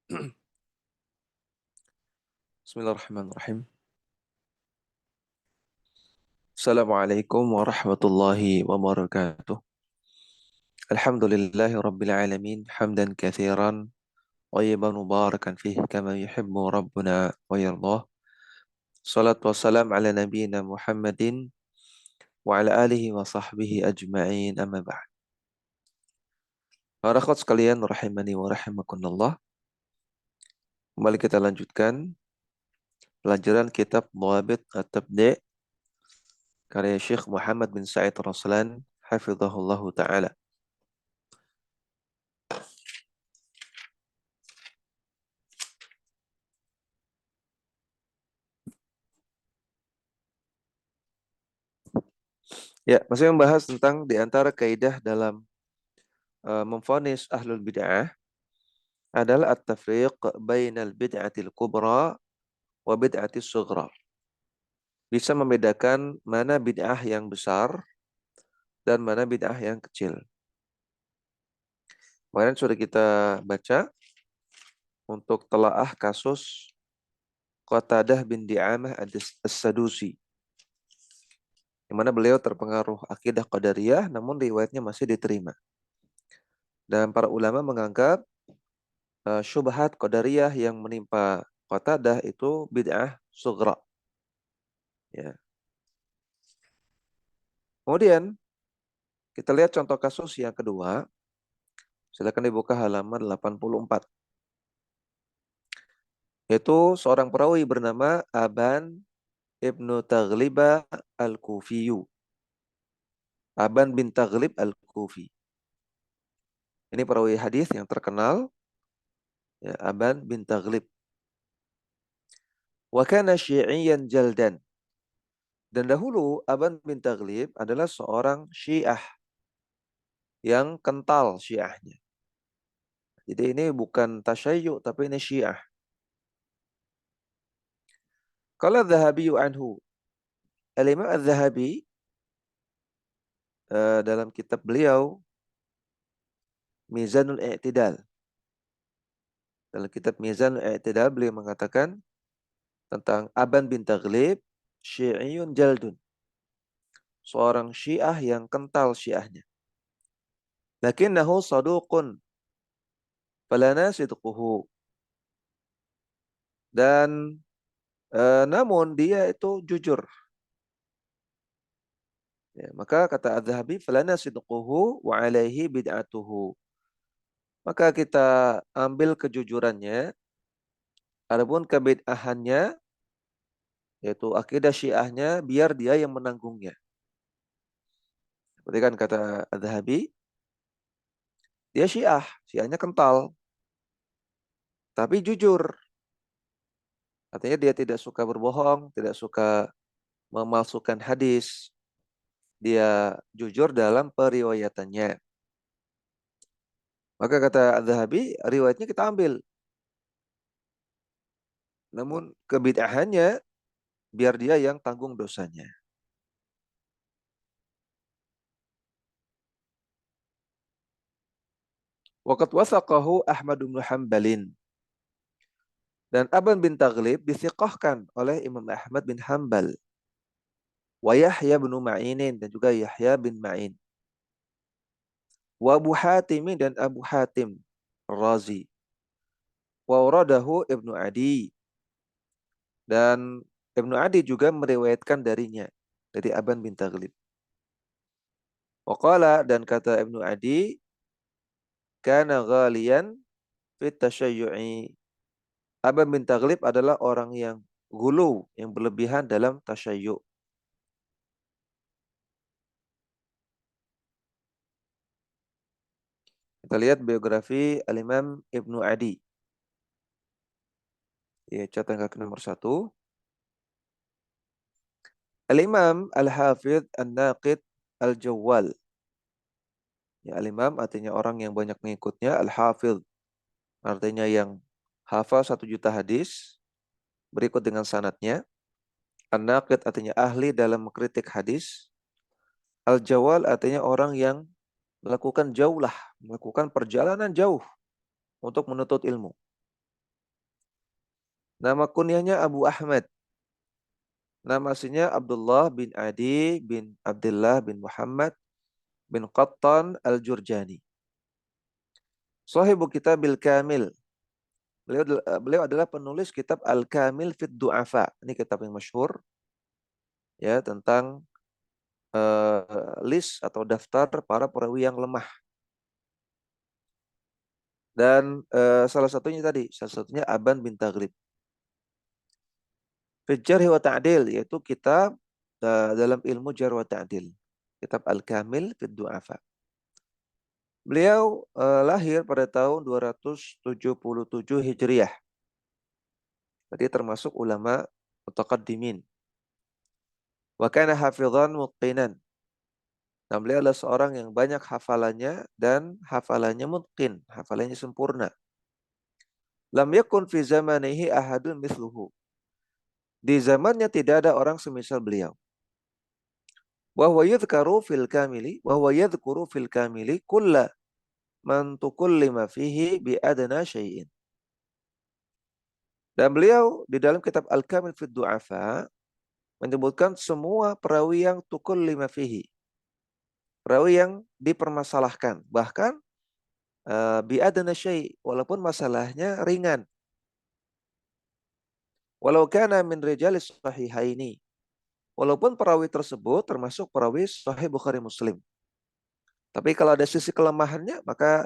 Bismillahirrahmanirrahim. Assalamualaikum warahmatullahi wabarakatuh. Alhamdulillahi rabbil alamin. Hamdan kathiran. Tayyiban mubarakan fih. Kama yuhibbu rabbuna wa yardah. Salatu wassalam ala nabiyyina Muhammadin. Wa ala alihi wa sahbihi ajma'in. Amma ba'd. Para akhwat sekalian, rahimani wa rahimakunallah. Kembali kita lanjutkan pelajaran kitab Dhawabit At-Tabdi' karya Syekh Muhammad bin Sa'id Raslan hafizahullahu ta'ala. Ya, masih membahas tentang di antara kaidah dalam memvonis ahlul bid'ah adalah at-tafriq bainal bid'atil kubra wa bid'atis sughra. Bisa membedakan mana bid'ah yang besar dan mana bid'ah yang kecil. Kemarin sudah kita baca untuk telaah kasus Qatadah bin Di'amah as-Sadusi, di mana beliau terpengaruh akidah Qadariyah namun riwayatnya masih diterima. Dan para ulama menganggap syubhat Qadariyah yang menimpa Qatadah itu bid'ah sughra. Ya. Kemudian kita lihat contoh kasus yang kedua. Silakan dibuka halaman 84. Yaitu seorang perawi bernama Aban Ibnu Taghliba Al-Kufiyu. Aban bin Taghlib Al-Kufi. Ini perawi hadis yang terkenal. Ya, Aban bin Taghlib. Wa kana syi'iyan jaldan. Dan dahulu Aban bin Taghlib adalah seorang Syiah yang kental Syiahnya. Jadi ini bukan tasyayyu tapi ini Syiah. Qala Adz-Dzahabi anhu. Al-Imam Adz-Dzahabi dalam kitab beliau Mizanul I'tidal. Dalam kitab Mizanul I'tidal beliau mengatakan tentang Aban bin Taghlib, Syi'iyun jaldun. Seorang Syiah yang kental Syiahnya. Lakinnahu saduqun falana sidquhu. Dan namun dia itu jujur. Ya, maka kata Adz-Dzahabi falana sidquhu wa alaihi bid'atuhu. Maka kita ambil kejujurannya, adapun kebid'ahannya yaitu akidah Syiahnya biar dia yang menanggungnya. Seperti kan kata Adz-Dzahabi, dia Syiah, Syiahnya kental, tapi jujur. Artinya dia tidak suka berbohong, tidak suka memalsukan hadis. Dia jujur dalam periwayatannya. Maka kata Adz-Dzahabi, riwayatnya kita ambil. Namun kebid'ahannya biar dia yang tanggung dosanya. Waqad wasaqahu Ahmad bin Hanbalin. Dan Aban bin Taghlib dithiqahkan oleh Imam Ahmad bin Hanbal. Wa Yahya bin Ma'inin dan juga Yahya bin Ma'in. Wa Abu Hatim dan Abu Hatim Razi. Wa uradahu Ibnu Adi. Dan Ibnu Adi juga meriwayatkan darinya. Dari Aban bin Taghlib. Waqala dan kata Ibnu Adi. Kana ghaliyan fit tashayyu'i. Aban bin Taghlib adalah orang yang gulu, yang berlebihan dalam tasyayyu'. Kita lihat biografi Al-Imam Ibnu Adi. Ya, catatan kaki nomor 1. Al-Imam Al-Hafidh An-Naqid Al-Jawwal. Ya, Al-Imam artinya orang yang banyak mengikutnya. Al-Hafidh artinya yang hafal 1 juta hadis. Berikut dengan sanadnya. An-Naqid artinya ahli dalam mengkritik hadis. Al-Jawwal artinya orang yang melakukan perjalanan jauh untuk menuntut ilmu. Nama kunyahnya Abu Ahmad. Nama aslinya Abdullah bin Adi bin Abdullah bin Muhammad bin Qattan Al-Jurjani. Sahibu Kitabil Kamil. Beliau adalah penulis kitab Al-Kamil Fid Du'afa. Ini kitab yang masyhur ya tentang list atau daftar para perawi yang lemah. Dan salah satunya Aban bin Taghlib. Fi Jarh wa Ta'dil, yaitu kitab dalam ilmu Jarh wa Ta'dil. Kitab Al-Kamil Fid Du'afa. Beliau lahir pada tahun 277 Hijriah. Jadi termasuk ulama mutaqaddimin. Wa kana hafizan mutqinan. Nah, beliau adalah seorang yang banyak hafalannya dan hafalannya mutqin, hafalannya sempurna. Lam yakun fi zamanihi ahadun mithluhu. Di zamannya tidak ada orang semisal beliau. Wa huwa yadhkuru fil kamili kulla man tukullima fihi bi adna syai'in. Dan beliau di dalam kitab Al-Kamil fi Du'afa menyebutkan semua perawi yang tukullima fihi. Perawi yang dipermasalahkan, bahkan bi adna syai', walaupun masalahnya ringan. Walau kana min rijalis sahihaini. Walaupun perawi tersebut termasuk perawi Sahih Bukhari Muslim. Tapi kalau ada sisi kelemahannya maka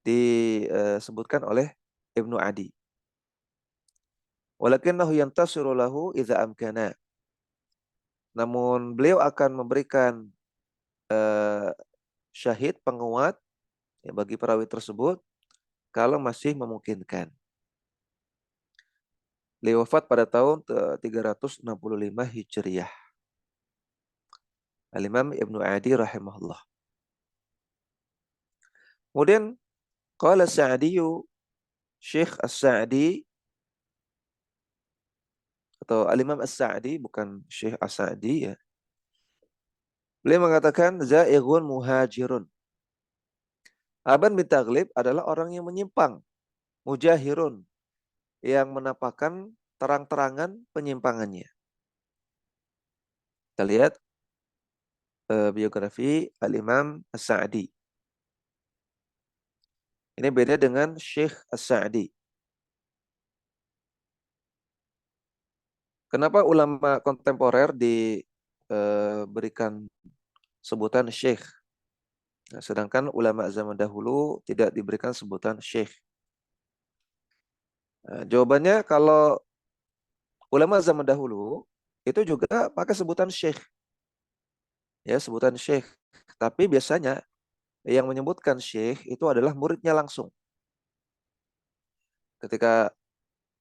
disebutkan oleh Ibnu Adi. Walakinnahu yantasiru lahu idza amkana. Namun beliau akan memberikan syahid, penguat ya, bagi perawi tersebut kalau masih memungkinkan. Beliau wafat pada tahun 365 Hijriah. Al-Imam Ibnu Adi rahimahullah. Kemudian qala Sa'diyu, Syekh As-Sa'di atau Al-Imam As-Sa'di, bukan Syekh As-Sa'di ya. Beliau mengatakan zaighun muhajirun. Aban bin Taghlib adalah orang yang menyimpang, mujahirun, yang menampakkan terang-terangan penyimpangannya. Kita lihat biografi Al-Imam As-Sa'di. Ini beda dengan Syekh As-Sa'di. Kenapa ulama kontemporer diberikan sebutan Syekh? Nah, sedangkan ulama zaman dahulu tidak diberikan sebutan Syekh. Nah, jawabannya kalau ulama zaman dahulu itu juga pakai sebutan Syekh. Ya, sebutan Syekh. Tapi biasanya yang menyebutkan Syekh itu adalah muridnya langsung. Ketika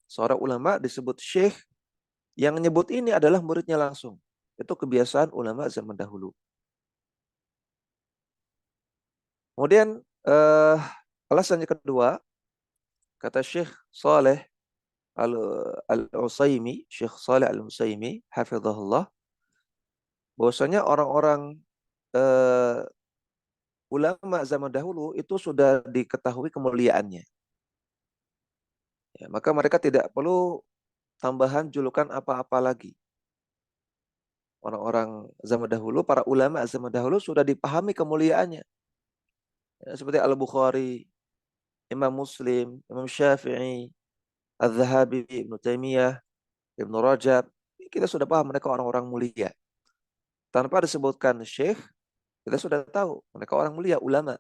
seorang ulama disebut Syekh, yang menyebut ini adalah muridnya langsung. Itu kebiasaan ulama zaman dahulu. Kemudian alasan yang kedua, kata Syekh Saleh Al-Utsaimin, Syekh Saleh Al-Utsaimin, hafizahullah, bahwasanya orang-orang ulama zaman dahulu itu sudah diketahui kemuliaannya. Ya, maka mereka tidak perlu tambahan julukan apa-apa lagi. Orang-orang zaman dahulu, para ulama zaman dahulu sudah dipahami kemuliaannya. Ya, seperti Al-Bukhari, Imam Muslim, Imam Syafi'i, Az-Zahabi, Ibnu Taimiyah, Ibnu Rajab. Kita sudah paham mereka orang-orang mulia. Tanpa disebutkan syekh, kita sudah tahu mereka orang mulia, ulama.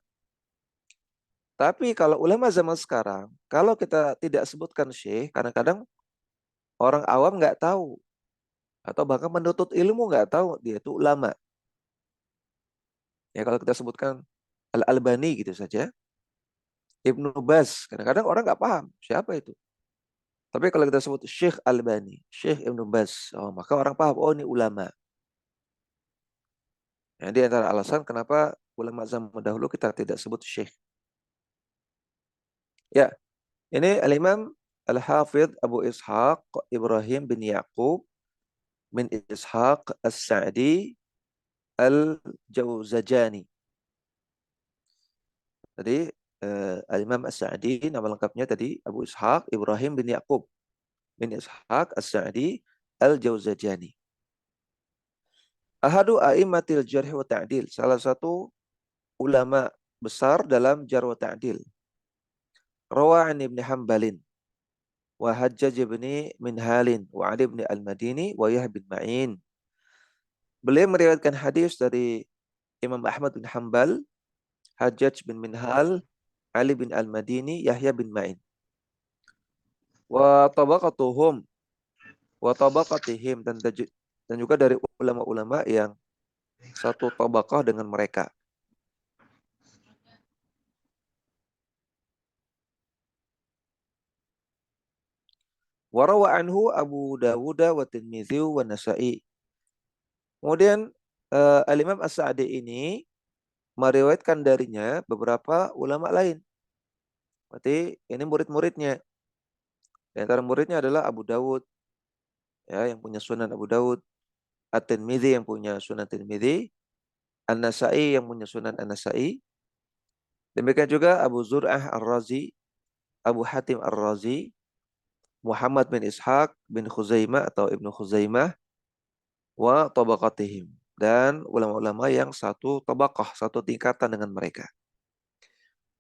Tapi kalau ulama zaman sekarang, kalau kita tidak sebutkan syekh, kadang-kadang orang awam nggak tahu. Atau bahkan menuntut ilmu nggak tahu dia itu ulama. Ya kalau kita sebutkan Al-Albani gitu saja, Ibnu Baz, kadang-kadang orang nggak paham siapa itu. Tapi kalau kita sebut Syekh Albani, Syekh Ibnu Baz, oh, maka orang paham, oh ini ulama. Nah, di antara alasan kenapa ulama zaman dahulu kita tidak sebut Syekh. Ya, ini Al-Imam Al-Hafidh Abu Ishaq Ibrahim bin Yaqub bin Ishaq As-Sa'di Al-Jauzajani. Tadi Al-Imam As-Sa'di nama lengkapnya tadi Abu Ishaq Ibrahim bin Yaqub. bin Ishaq As-Sa'di Al-Jauzajani. Ahadu a'immatil jarh wa ta'dil, salah satu ulama besar dalam jarh wa ta'dil. Rawa an Ibn Hanbalin wa Hajjaj bin Minhalin wa Ali bin Al-Madini wa Yahya bin Ma'in. Beliau meriwayatkan hadis dari Imam Ahmad bin Hanbal, Hajjaj bin Minhal, Ali bin Al-Madini, Yahya bin Ma'in. Wa tabaqatuhum wa tabaqatihim, dan juga dari ulama-ulama yang satu tabaqah dengan mereka. Wa rawa anhu Abu Dawud wa Tirmidzi wa Nasa'i. Kemudian Al-Imam As-Sa'di ini meriwayatkan darinya beberapa ulama lain. Berarti ini murid-muridnya. Di antara muridnya adalah Abu Dawud, ya, yang punya Sunan Abu Dawud, At-Tirmidzi yang punya Sunan Tirmidzi, An-Nasa'i yang punya Sunan An-Nasa'i. Demikian juga Abu Zur'ah Ar-Razi, Abu Hatim Ar-Razi, Muhammad bin Ishaq bin Khuzaimah atau Ibnu Khuzaimah, wa tabaqatihim, dan ulama-ulama yang satu tabaqah, satu tingkatan dengan mereka.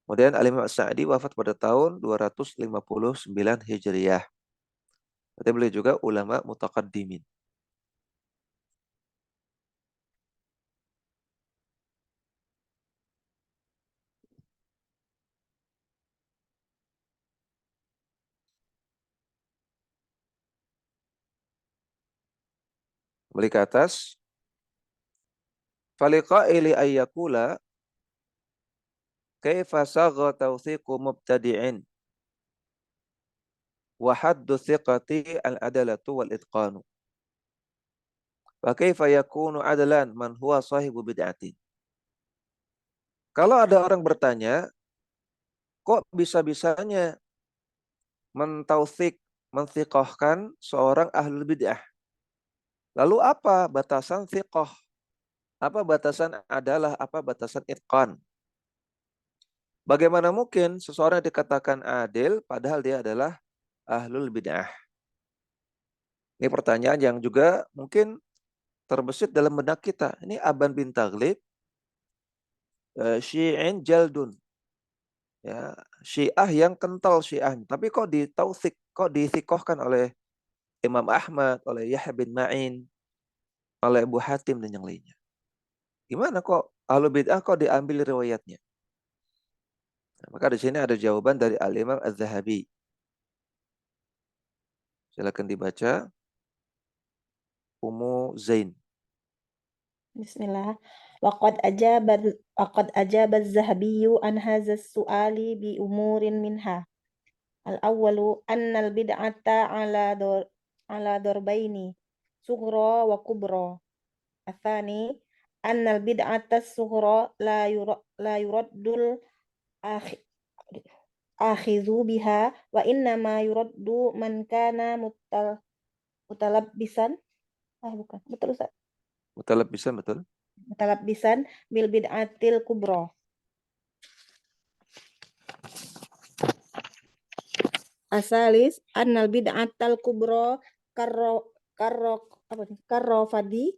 Kemudian Al-Imam As-Sa'di wafat pada tahun 259 Hijriyah. Berarti beliau juga ulama mutaqaddimin. Kembali ke atas. Faliqaili ayyakula kaifa sagha tawthiqu mubtadi'in wa haddu thiqati al-adalatu wal itqanu. Wa kaifa yakunu adalan man huwa sahibu bid'atin. Kalau ada orang bertanya, kok bisa-bisanya mentautsik, menthiqahkan seorang ahlul bid'ah? Lalu apa batasan thiqah? Apa batasan adalah? Apa batasan itqan? Bagaimana mungkin seseorang dikatakan adil padahal dia adalah ahlul bid'ah? Ini pertanyaan yang juga mungkin terbesit dalam benak kita. Ini Aban bin Taghlib, Syi'in Jaldun. Ya, Syiah yang kental Syiah. Tapi kok ditautsik, kok dithikohkan oleh Imam Ahmad, oleh Yahya bin Ma'in, oleh Abu Hatim dan yang lainnya. Gimana kok ahlul bid'ah kok diambil riwayatnya? Nah, maka di sini ada jawaban dari Al-Imam Az-Zahabi. Silakan dibaca. Ummu Zain. Bismillah. Waqad ajaba az-Zahabiyyu an hadha as-su'ali bi umurin minha. Al-awwalu anna al-bid'ata ala darbaini, sughra wa kubra. Atsani anna al-bid'ata as-sughra la yuraddul akhidhu biha wa inna ma yuraddu man kana mutalabbisan. Bukan. Betul Ustaz. Mutalabbisan, betul. Mutalabbisan bil bid'atil kubra. Asalis annal bid'atal kubra karro karrafadi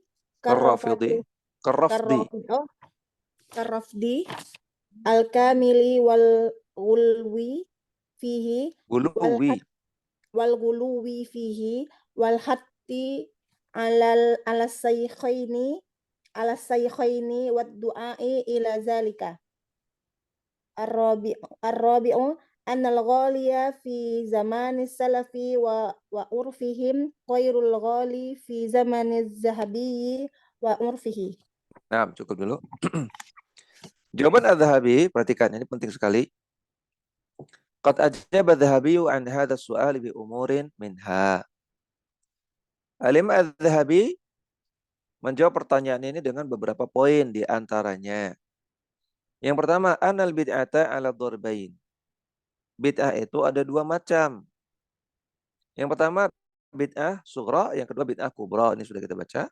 al kamili wal gulwi fihi wal guluwi fihi wal hatti ala saykhaini wad du'ai ila zalika. Ar-rabi'u annal ghaliya fi zamani salafi wa urfihim ghairul ghali fi zamani zahabi wa urfihi. Nah, cukup dulu. Jawaban Az-Zahabi, perhatikan ini penting sekali. Qad ajaba Az-Zahabi an hadha as-su'al bi umurin minha. Al-Imam Az-Zahabi menjawab pertanyaan ini dengan beberapa poin di antaranya. Yang pertama, anal bid'ata ala darbain. Bid'ah itu ada dua macam. Yang pertama, bid'ah sughra, yang kedua bid'ah kubra. Ini sudah kita baca.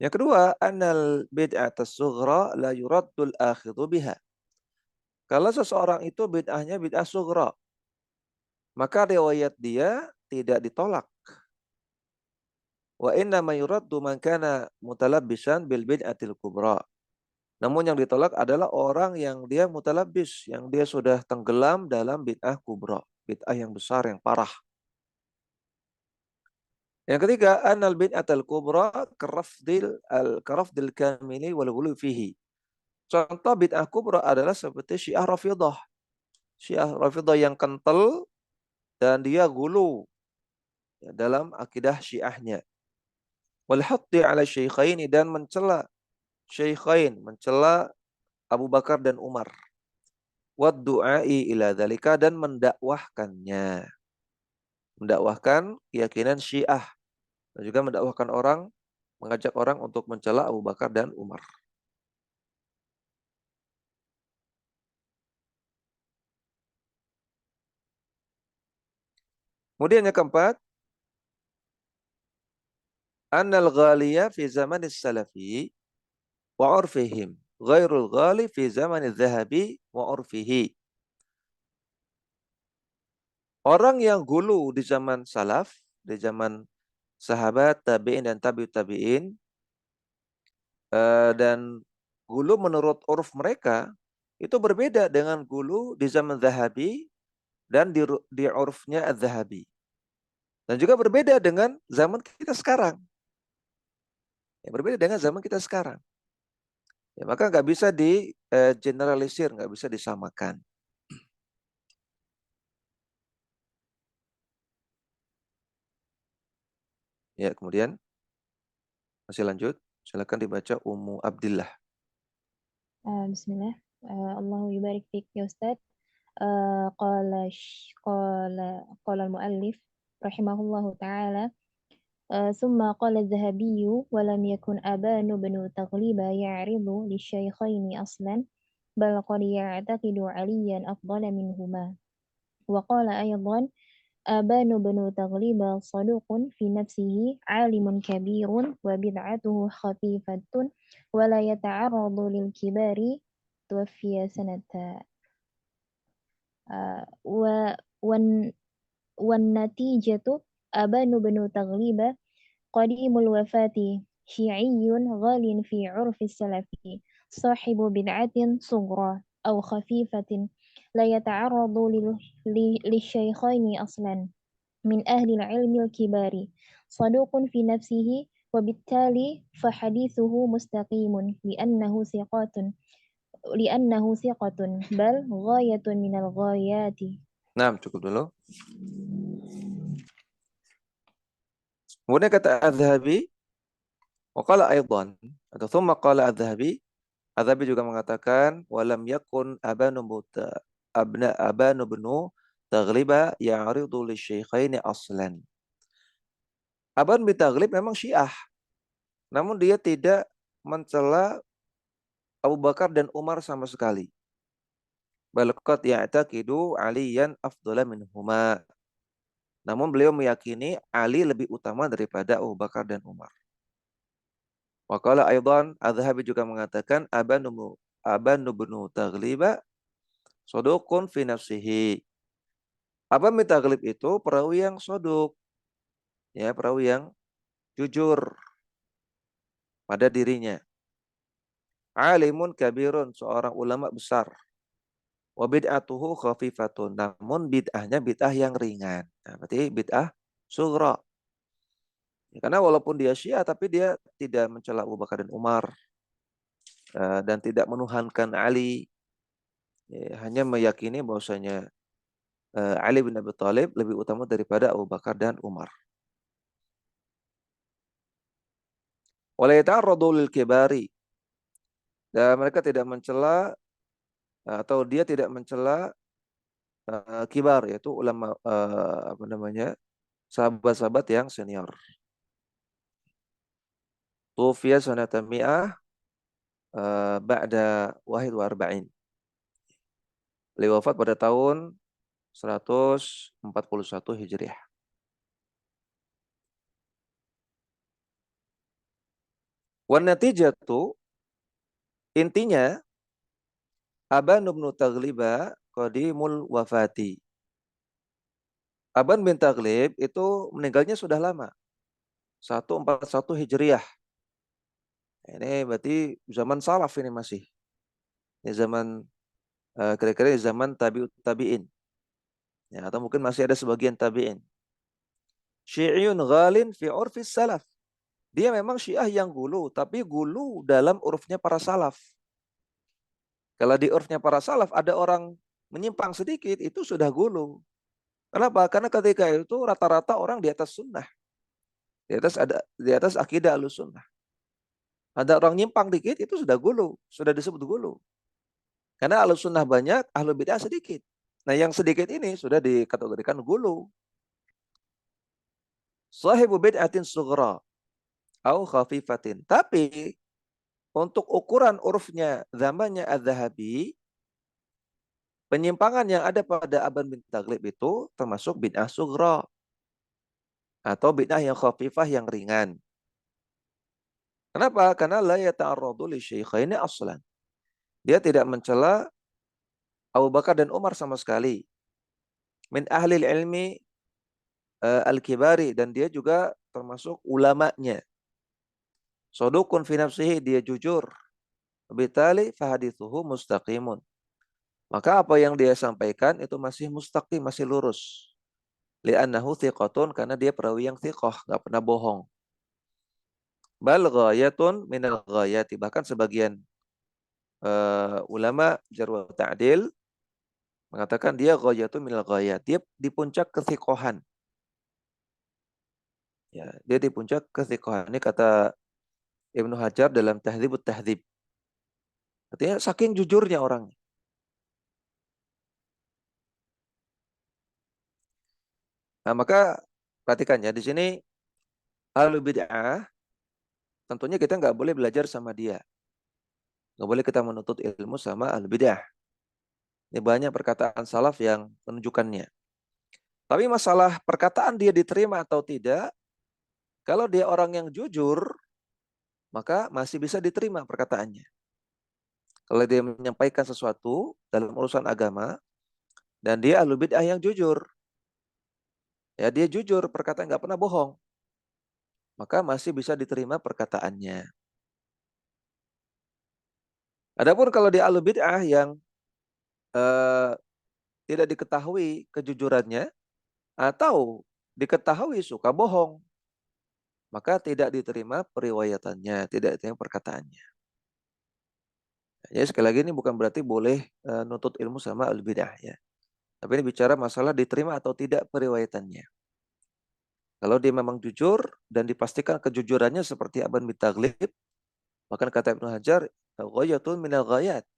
Yang kedua, anal bid'ata sughra la yuraddul akhidhu biha. Kalau seseorang itu bid'ahnya bid'ah sughra, maka riwayat dia tidak ditolak. Wa inna ma yuraddu man kana mutalabbisan bil bid'atil kubra. Namun yang ditolak adalah orang yang dia mutalabbis, yang dia sudah tenggelam dalam bid'ah kubra, bid'ah yang besar, yang parah. Yang ketiga, annal bid'atul kubra karafdil kamili wal ghulu fihi. Contoh bid'ah kubra adalah seperti Syiah Rafidhah. Syiah Rafidhah yang kental dan dia gulu dalam akidah Syiahnya. Wal hatti ala syaikhaini, dan mencela syekhain, mencela Abu Bakar dan Umar. Wad du'ai ila dzalika, dan mendakwahkannya. Mendakwahkan keyakinan Syiah dan juga mendakwahkan orang, mengajak orang untuk mencela Abu Bakar dan Umar. Kemudian yang keempat, annal ghaliya fi zamanis salafi wa urfihim ghairul ghali fi zamaniz zahabi wa urfihi. Orang yang gulu di zaman salaf, di zaman sahabat, tabi'in dan tabi'ut tabi'in, dan gulu menurut uruf mereka itu berbeda dengan gulu di zaman Zahabi dan di urufnya Az-Zahabi. Dan juga berbeda dengan zaman kita sekarang. Ya, berbeda dengan zaman kita sekarang. Ya, maka nggak bisa di generalisir, nggak bisa disamakan. Ya, kemudian masih lanjut. Silakan dibaca Ummu Abdillah. Bismillah. Allahu yubarik fik ya Ustaz. Qala al-muallif rahimahullahu ta'ala. ثم قال الذهبي ولم يكن أبان بن تغلب يعرض للشيخين أصلا بل قد يعتقد عليا أفضل منهما. وقال أيضا أبان بن تغلب صدوق في نفسه عالم كبير وبدعته خفيفة ولا يتعرض للكبار. توفي سنة والنتيجة أبان بن تغلب قديم الوفاة شيعي غال في عرف السلف صاحب بدعة صغرى أو خفيفة لا يتعرض للشيخين أصلا من أهل العلم الكبار صدوق في نفسه وبالتالي فحديثه مستقيم لأنه ثقة بل غاية من الغايات. Nah, cukup dulu. Kemudian kata Az-Zahabi, waqala aidan, atau thumma qala Az-Zahabi, Az-Zahabi juga mengatakan walam yakun abanu bnu taghliba ya'ridu lisyaikhaini aslan. Aban bin Taghlib memang Syiah, namun dia tidak mencela Abu Bakar dan Umar sama sekali. Balqat ya'taqidu Aliyan afdhala minhuma. Namun beliau meyakini Ali lebih utama daripada Abu Bakar dan Umar. Wa qala aidan, Az-Zahabi juga mengatakan Abanu bin Taghliba saduqun fi nafsihi. Aban bin Taghlib itu perawi yang soduk, ya, perawi yang jujur pada dirinya. Alimun kabirun, seorang ulama besar. Wa bid'atuhu khafifatun, namun bid'ahnya bid'ah yang ringan. Nah, berarti bid'ah sughra. Ya, karena walaupun dia Syiah tapi dia tidak mencela Abu Bakar dan Umar, dan tidak menuhankan Ali. Ya, hanya meyakini bahwasanya Ali bin Abi Thalib lebih utama daripada Abu Bakar dan Umar. Wala yata'arradu lil kibari, dan mereka tidak mencela atau dia tidak mencela kibar, yaitu ulama sahabat-sahabat yang senior. Tufiya sanata mi'ah ba'da wahid wa arba'in. Beliau wafat pada tahun 141 Hijriah. Wan natijatu, intinya Aban bin Taghliba qadimul wafati. Aban bin Taghlib itu meninggalnya sudah lama. 141 Hijriah. Ini berarti zaman salaf ini masih. Ini zaman kira-kira zaman tabi'in. Ya, atau mungkin masih ada sebagian tabi'in. Syi'iyun ghalin fi urfis salaf. Dia memang Syiah yang gulu, tapi gulu dalam urufnya para salaf. Kalau di urufnya para salaf ada orang menyimpang sedikit, itu sudah gulu. Kenapa? Karena ketika itu rata-rata orang di atas sunnah. Di atas akidah Ahlussunnah. Ada orang nyimpang dikit, itu sudah gulu. Sudah disebut gulu. Karena Ahlussunnah banyak, Ahlul Bid'ah sedikit. Nah, yang sedikit ini sudah dikategorikan gulu. Sahibu bid'atin sughra au khafifatin. Tapi untuk ukuran urufnya zamannya Az-Zahabi, penyimpangan yang ada pada Aban bin Taghlib itu termasuk bid'ah sughra atau bid'ah yang khafifah yang ringan. Kenapa? Karena la yata'arradu li syaikhaini aslan. Dia tidak mencela Abu Bakar dan Umar sama sekali. Min ahli ilmi al-kibari, dan dia juga termasuk ulamanya. Sodukun fi nafsihi, dia jujur. Bitali fahadithuhu mustaqimun. Maka apa yang dia sampaikan itu masih mustaqim, masih lurus. Li'annahu thiqatun, karena dia perawi yang thiqah, nggak pernah bohong. Bal ghayatun minal ghayati. Bahkan sebagian ulama jarh wa ta'dil mengatakan dia ghayatun minal ghayat. Dia di puncak kethiqahan. Ya, dia di puncak kethiqahan. Ini kata Ibnu Hajar dalam Tahdzibut Tahdzib. Artinya saking jujurnya orangnya. Nah, maka perhatikan ya, di sini Ahlul Bid'ah tentunya kita nggak boleh belajar sama dia. Nggak boleh kita menuntut ilmu sama Ahlul Bid'ah. Ini banyak perkataan salaf yang menunjukkannya. Tapi masalah perkataan dia diterima atau tidak, kalau dia orang yang jujur, maka masih bisa diterima perkataannya. Kalau dia menyampaikan sesuatu dalam urusan agama, dan dia Ahlul Bid'ah yang jujur, ya dia jujur, perkataan nggak pernah bohong, maka masih bisa diterima perkataannya. Adapun kalau dia Ahlul Bid'ah yang eh, tidak diketahui kejujurannya, atau diketahui suka bohong, maka tidak diterima periwayatannya, tidak diterima perkataannya. Ya, sekali lagi ini bukan berarti boleh nuntut ilmu sama al-bid'ah ya. Tapi ini bicara masalah diterima atau tidak periwayatannya. Kalau dia memang jujur dan dipastikan kejujurannya seperti Aban bin Taghlib, bahkan kata Ibnu Hajar, ghayatun minal ghayat.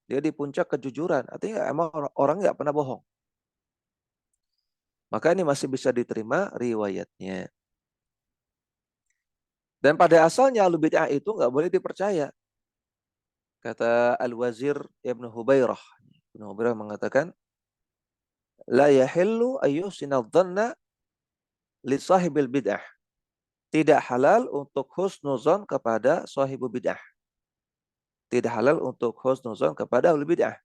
Dia di puncak kejujuran, artinya emang orang nggak pernah bohong. Maka ini masih bisa diterima riwayatnya. Dan pada asalnya al-bid'ah itu nggak boleh dipercaya. Kata Al-Wazir Ibnu Hubairah. Ibnu Hubairah mengatakan, la yahillu ayyusinal dhanna li sahibil bid'ah. Tidak halal untuk husnuzon kepada sahibu bid'ah. Tidak halal untuk husnuzon kepada ahli bid'ah.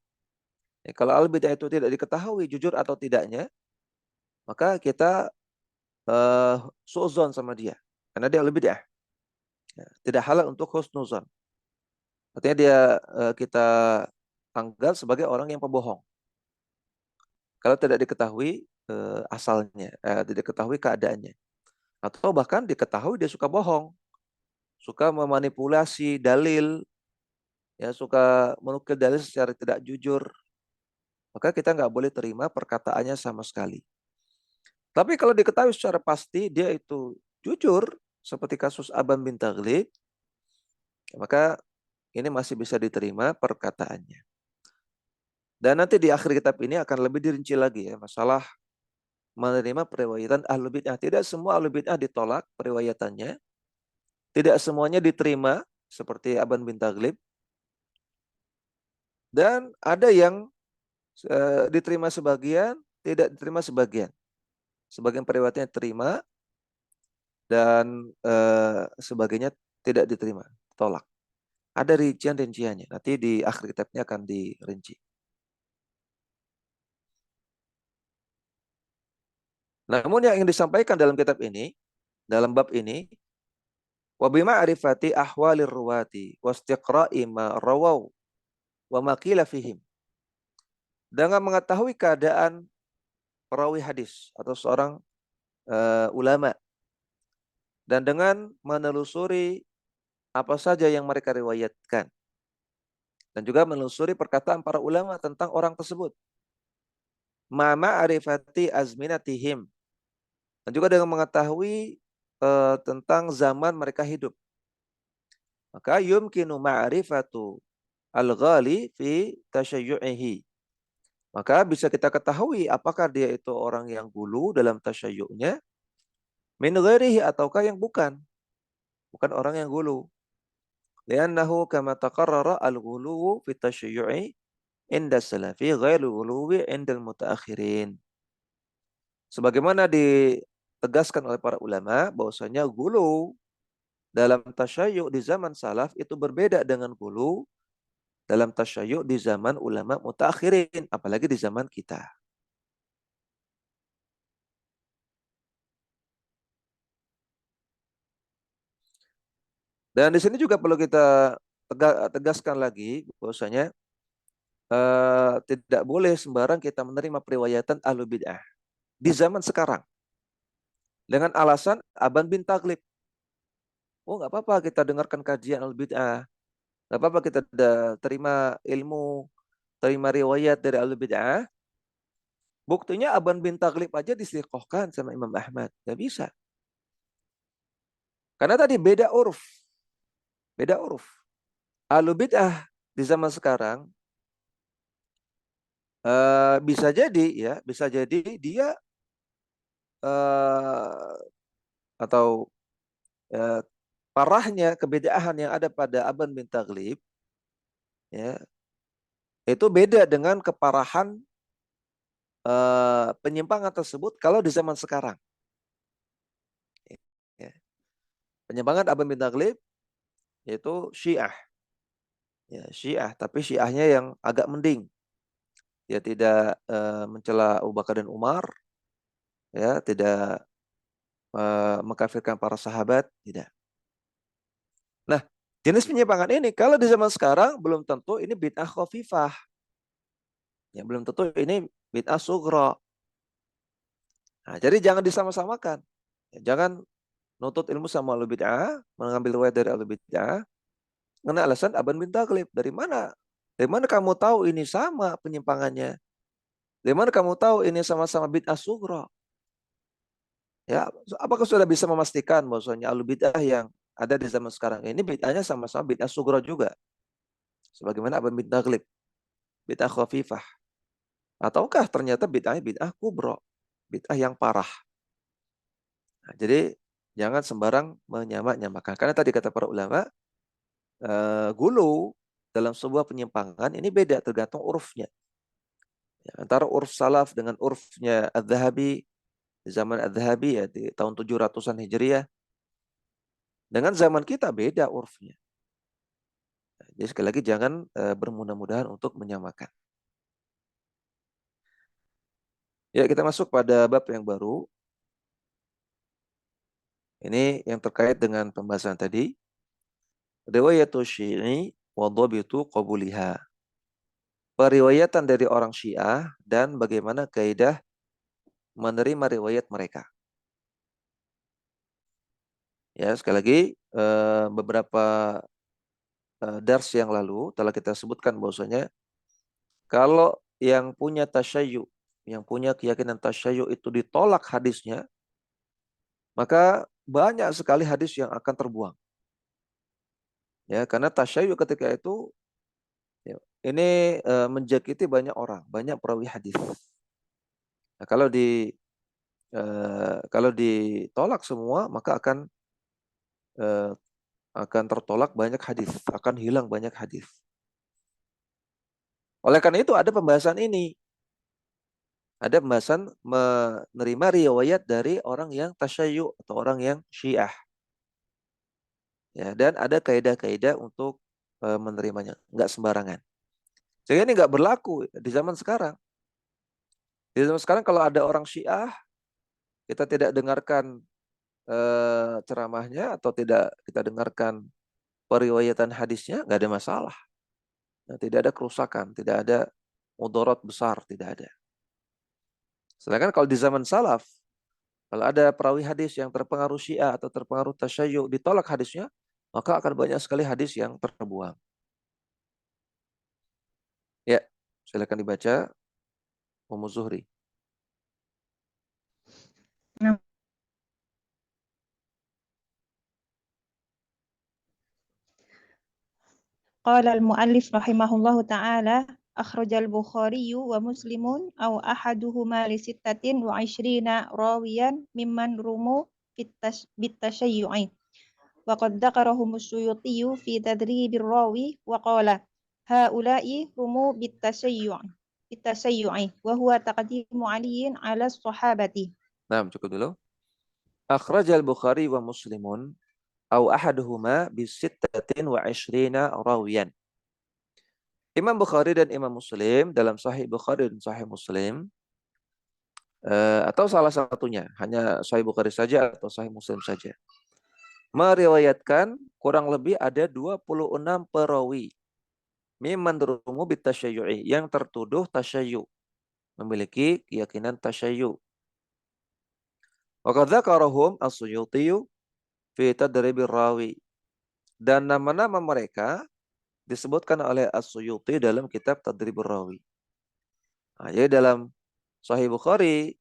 Ya, kalau ahli bid'ah itu tidak diketahui jujur atau tidaknya, maka kita suuzon sama dia. Karena dia ahli bid'ah. Ya, tidak halal untuk husnuzon. Artinya dia kita anggap sebagai orang yang pembohong. Kalau tidak diketahui asalnya, tidak diketahui keadaannya. Atau bahkan diketahui dia suka bohong, suka memanipulasi dalil, ya suka menukil dalil secara tidak jujur, maka kita nggak boleh terima perkataannya sama sekali. Tapi kalau diketahui secara pasti dia itu jujur, seperti kasus Aban bin Taghlib, maka ini masih bisa diterima perkataannya. Dan nanti di akhir kitab ini akan lebih dirinci lagi ya masalah menerima periwayatan Ahlul Bid'ah. Tidak semua Ahlul Bid'ah ditolak periwayatannya. Tidak semuanya diterima seperti Aban bin Taghlib. Dan ada yang diterima sebagian, tidak diterima sebagian. Sebagian periwayatnya terima dan sebagainya tidak diterima, tolak. Ada rincian-rinciannya. Nanti di akhir kitabnya akan dirinci. Namun yang ingin disampaikan dalam kitab ini, dalam bab ini, wa bima'rifati ahwalir ruwati wastiqra'i ma rawaw wa ma qila fihim. Dengan mengetahui keadaan perawi hadis atau seorang ulama, dan dengan menelusuri apa saja yang mereka riwayatkan, dan juga menelusuri perkataan para ulama tentang orang tersebut. Ma ma'rifati azminatihim, dan juga dengan mengetahui tentang zaman mereka hidup. Maka yumkinu ma'rifatu al-ghali fi tashayyu'ihi. Maka bisa kita ketahui apakah dia itu orang yang gulu dalam tasyayyu'nya, min ghairihi, ataukah yang bukan orang yang gulu. Li'annahu kama taqarrara al-ghuluwu fi tasyayyu'i inda salafi ghairu ghuluwi indal mutaakhirin. Sebagaimana ditegaskan oleh para ulama bahwasanya gulu dalam tasyayyu' di zaman salaf itu berbeda dengan gulu dalam tasyayyu' di zaman ulama mutaakhirin, apalagi di zaman kita. Dan di sini juga perlu kita tegaskan lagi bahwasanya tidak boleh sembarang kita menerima periwayatan ahlul bid'ah di zaman sekarang dengan alasan Aban bin Taglib. Oh, nggak apa-apa kita dengarkan kajian ahlul bid'ah, nggak apa-apa kita terima ilmu, terima riwayat dari ahlul bid'ah. Buktinya Aban bin Taglib aja disliqohkan sama Imam Ahmad, nggak bisa. Karena tadi beda uruf, beda uruf. Ahlul bid'ah di zaman sekarang bisa jadi ya, bisa jadi dia uh, atau uh, parahnya kebedaan yang ada pada Aban bin Taglib ya, itu beda dengan keparahan penyimpangan tersebut kalau di zaman sekarang. Ya. Penyimpangan Aban bin Taglib yaitu Syiah. Ya, Syiah, tapi Syiahnya yang agak mending. Dia tidak mencela Abu Bakar dan Umar, ya, tidak mengkafirkan para sahabat, tidak. Nah, jenis penyimpangan ini kalau di zaman sekarang belum tentu ini bid'ah khafifah. Ya, belum tentu ini bid'ah sughra. Nah, jadi jangan disama-samakan. Ya, jangan nutut ilmu sama ahlu bid'ah, mengambil riwayat dari ahlu bid'ah, karena alasan Aban bin Taglib. Dari mana? Dari mana kamu tahu ini sama penyimpangannya? Dari mana kamu tahu ini sama-sama bid'ah sughra? Ya, apakah sudah bisa memastikan bahwasanya ahlu bid'ah yang ada di zaman sekarang ini bid'ahnya sama-sama bid'ah sughra juga? Sebagaimana Aban bin Taglib, bid'ah khafifah. Ataukah ternyata bid'ahnya bid'ah kubro, bid'ah yang parah. Nah, jadi jangan sembarang menyamakan. Karena tadi kata para ulama, gulu dalam sebuah penyimpangan ini beda tergantung urufnya. Ya, antara uruf salaf dengan urufnya Adz-Dzahabi di zaman Adz-Dzahabi ya di tahun 700-an Hijriah, dengan zaman kita beda urufnya. Nah, jadi sekali lagi jangan bermudah-mudahan untuk menyamakan. Ya, kita masuk pada bab yang baru. Ini yang terkait dengan pembahasan tadi. Riwayatu Syi'i wa dhabitu qabuliha. Periwayatan dari orang Syiah dan bagaimana kaidah menerima riwayat mereka. Ya, sekali lagi beberapa dars yang lalu telah kita sebutkan bahwasanya kalau yang punya tasyayyu, yang punya keyakinan tasyayyu itu ditolak hadisnya, maka banyak sekali hadis yang akan terbuang. Ya, karena tasyayyu ketika itu ya, ini menjakiti banyak orang, banyak perawi hadis. Nah, kalau ditolak semua maka eh, akan tertolak banyak hadis, akan hilang banyak hadis. Oleh karena itu ada pembahasan ini. Ada pembahasan menerima riwayat dari orang yang tasyayyu atau orang yang Syiah. Ya, dan ada kaidah-kaidah untuk menerimanya, enggak sembarangan. Sehingga ini enggak berlaku di zaman sekarang. Di zaman sekarang kalau ada orang Syiah kita tidak dengarkan ceramahnya atau tidak kita dengarkan periwayatan hadisnya, nggak ada masalah. Nah, tidak ada kerusakan, tidak ada mudarat besar, tidak ada. Sedangkan kalau di zaman salaf, kalau ada perawi hadis yang terpengaruh Syiah atau terpengaruh tasyayyu, ditolak hadisnya, maka akan banyak sekali hadis yang terbuang. Ya, silakan dibaca Ummu Zuhri. قال المؤلف رحمه الله تعالى أخرج البخاري ومسلم أو أحدهما ل26 راويا ممن رموا بالتشيع وقد ذكرهم السيوطي في تدريب الراوي وقال هؤلاء رموا بالتشيع وهو تقديم علي على الصحابة. Nah, cukup dulu. Akhrajal Bukhari wa Muslimun au ahaduhuma bi 26 rawiyan. Imam Bukhari dan Imam Muslim dalam Sahih Bukhari dan Sahih Muslim atau salah satunya, hanya Sahih Bukhari saja atau Sahih Muslim saja, meriwayatkan kurang lebih ada 26 perawi mimman rumu bitasyayu'i, yang tertuduh tasyayyu, memiliki keyakinan tasyayyu. Wa qad dzakarahum as-Suyuti fi tadribir rawi, dan nama-nama mereka disebutkan oleh As-Suyuti dalam kitab Tadribur Rawi. Nah, jadi dalam Sahih Bukhari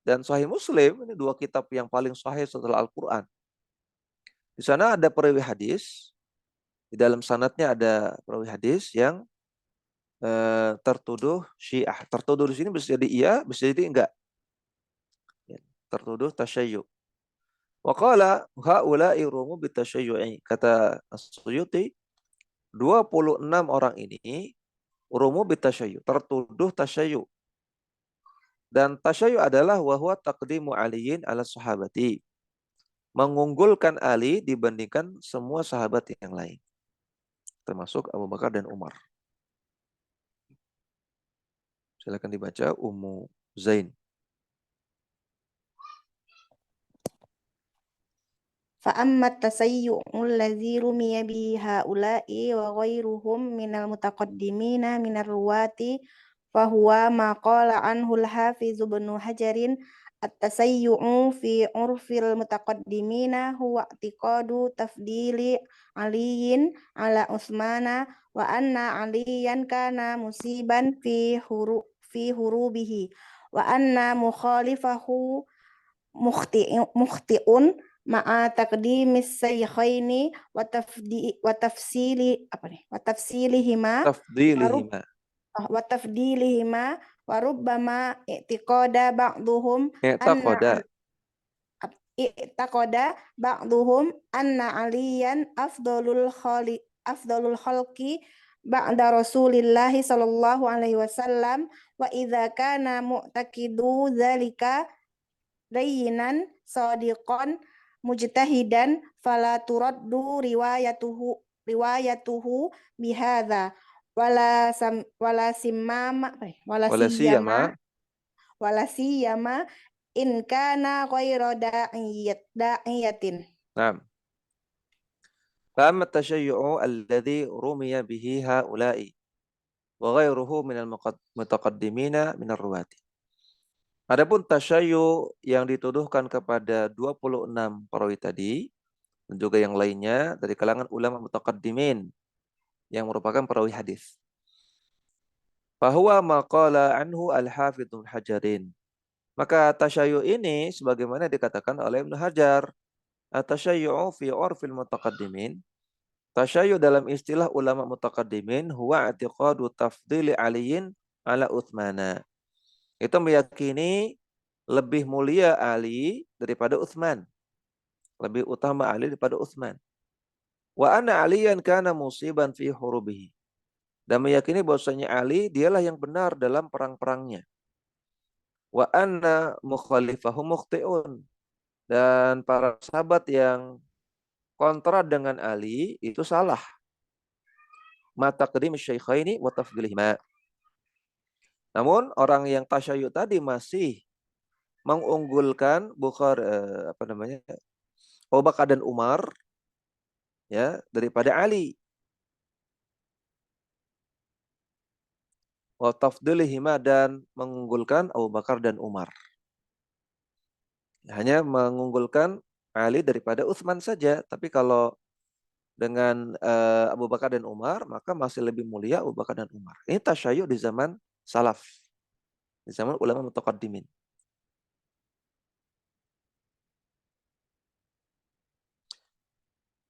dan Sahih Muslim, ini dua kitab yang paling sahih setelah Al-Quran. Di sana ada perawi hadis, di dalam sanadnya ada perawi hadis yang tertuduh Syiah. Tertuduh di sini bisa jadi iya, bisa jadi enggak. Tertuduh tasyayyu. Wa qala haula'i rumu bitasyayyu'i. Kata As-Suyuti, 26 orang ini rumu bitasyayyu, tertuduh tasyayyu. Dan tasyayyu adalah wahwa taqdimu aliyin ala sahabati, mengunggulkan Ali dibandingkan semua sahabat yang lain, termasuk Abu Bakar dan Umar. Silakan dibaca Ummu Zain. فأما التسيع الذي رمي به هؤلاء وغيرهم من المتقدمين من الرواة فهو ما قال عنه الحافظ بن حجر التسيع في عرف المتقدمين هو اعتقاد تفضيل علي على عثمان وأن عليا كان مصيبا في هروبه وأن مخالفه مخطئ مع تقديم الشيخين وتفضيلهما وربما اعتقاد بعضهم أن عليا أفضل الخلق بعد رسول الله صلى الله عليه وسلم وإذا كان معتقد ذلك دينا صادقا مجتهدا فلا ترد روايته بهذا ولا سيما إن كان غير داعية. نعم. فأما التشيع الذي رمي به هؤلاء وغيره من المتقدمين من الرواة. Adapun tasyayyu yang dituduhkan kepada 26 perawi tadi dan juga yang lainnya dari kalangan ulama mutaqaddimin yang merupakan perawi hadis. Fahuwa maqala anhu al-Hafidz Hajarin. Maka tasyayyu ini sebagaimana dikatakan oleh Ibnu Hajar, at-tasyayyu fi 'urfil mutaqaddimin. Tasyayyu dalam istilah ulama mutaqaddimin huwa i'tiqadu tafdhili Aliyin ala Utsmana. Itu meyakini lebih mulia Ali daripada Utsman. Lebih utama Ali daripada Utsman. Wa anna Aliyan kana musiban fi hurubihi. Dan meyakini bahwasanya Ali dialah yang benar dalam perang-perangnya. Wa anna mukhalifahu mukhti'un. Dan para sahabat yang kontra dengan Ali itu salah. Ma taqdim syaikhaini wa tafdilihima. Namun orang yang tasyayyu tadi masih mengunggulkan Abu Bakar dan Umar ya daripada Ali. Wa tafdilihima, dan mengunggulkan Abu Bakar dan Umar. Hanya mengunggulkan Ali daripada Utsman saja, tapi kalau dengan Abu Bakar dan Umar, maka masih lebih mulia Abu Bakar dan Umar. Ini tasyayyu di zaman salaf, di zaman ulama mutaqaddimin.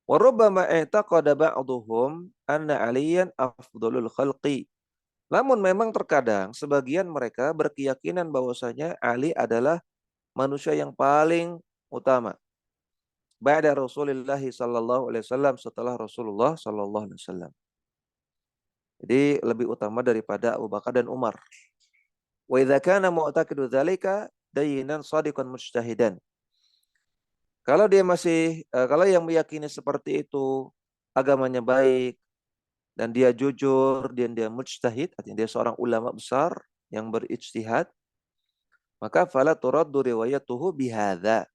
Wa rubbama i'taqada ba'dhum anna Aliyan afdalul khalqi. Namun memang terkadang sebagian mereka berkeyakinan bahwasanya Ali adalah manusia yang paling utama. Ba'da Rasulullah sallallahu alaihi wasallam, setelah Rasulullah sallallahu alaihi wasallam. Jadi lebih utama daripada Abu Bakar dan Umar. Wa idza kana mu'taqidu dzalika dayyinan shadiqan mujtahidan. Kalau yang meyakini seperti itu agamanya baik dan dia jujur dan dia mujtahid, artinya dia seorang ulama besar yang berijtihad, maka fala turaddu riwayatuhu bihadza.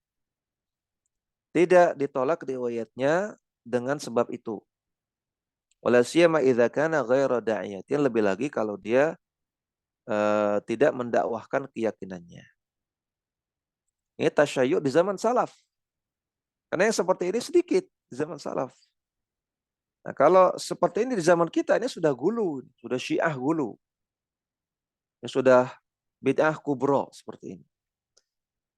Tidak ditolak riwayatnya dengan sebab itu. Wala siyama idza kana ghaira da'iyatin, lebih lagi kalau dia tidak mendakwahkan keyakinannya. Ini tasyayyu di zaman salaf. Karena yang seperti ini sedikit di zaman salaf. Nah, kalau seperti ini di zaman kita ini sudah gulu, sudah syiah gulu. Ini sudah bid'ah kubro seperti ini.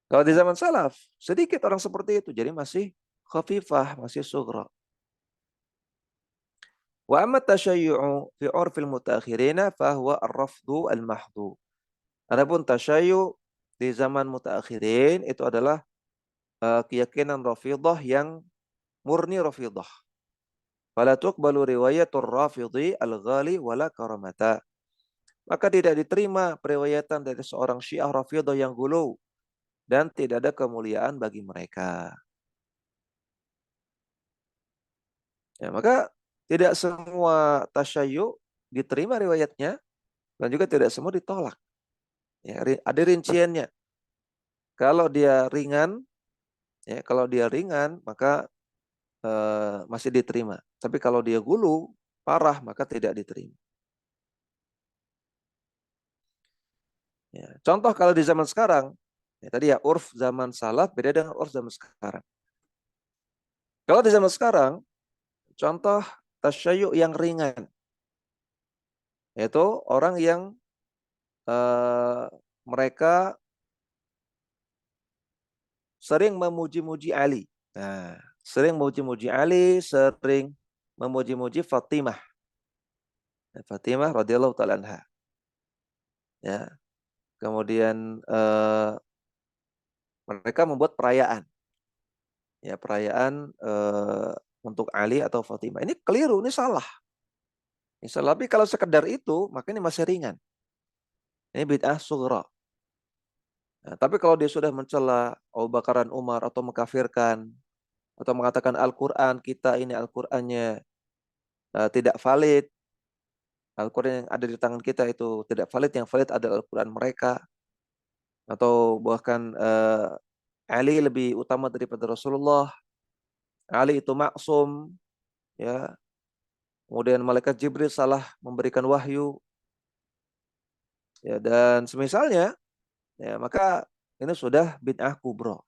Kalau di zaman salaf, sedikit orang seperti itu. Jadi masih khafifah, masih sughra. Wa amma tashayyu'u fi 'urfil mutaakhirina fa huwa ar-rafdu al-mahdhu. Adapun tasyayyu di zaman mutaakhirin itu adalah keyakinan Rafidhah yang murni Rafidhah. Fala tuqbalu riwayatur Rafidhi al-ghali wala karamata. Maka tidak diterima periwayatan dari seorang Syiah Rafidhah yang gulu dan tidak ada kemuliaan bagi mereka. Ya, maka tidak semua tasyayyu diterima riwayatnya dan juga tidak semua ditolak. Ya, ada rinciannya. Kalau dia ringan, maka masih diterima. Tapi kalau dia gulu parah maka tidak diterima. Ya, contoh kalau di zaman sekarang, ya, tadi ya urf zaman salaf beda dengan urf zaman sekarang. Kalau di zaman sekarang, contoh tasyayyu yang ringan, yaitu orang yang mereka sering memuji-muji Ali. Nah, sering memuji-muji Ali, sering memuji-muji Fatimah. Fatimah radhiyallahu taala anha. Ya. Kemudian mereka membuat perayaan. Ya, perayaan untuk Ali atau Fatimah. Ini keliru, ini salah. Ini salah. Tapi kalau sekedar itu, maka ini masih ringan. Ini bid'ah sughra. Nah, tapi kalau dia sudah mencela Abu Bakar dan Umar atau mengkafirkan atau mengatakan Al-Qur'an kita ini Al-Qur'annya tidak valid, Al-Qur'an yang ada di tangan kita itu tidak valid, yang valid adalah Al-Qur'an mereka, atau bahkan Ali lebih utama daripada Rasulullah, Ali itu maksum, ya. Kemudian malaikat Jibril salah memberikan wahyu, ya, dan semisalnya, ya, maka ini sudah bid'ah kubro.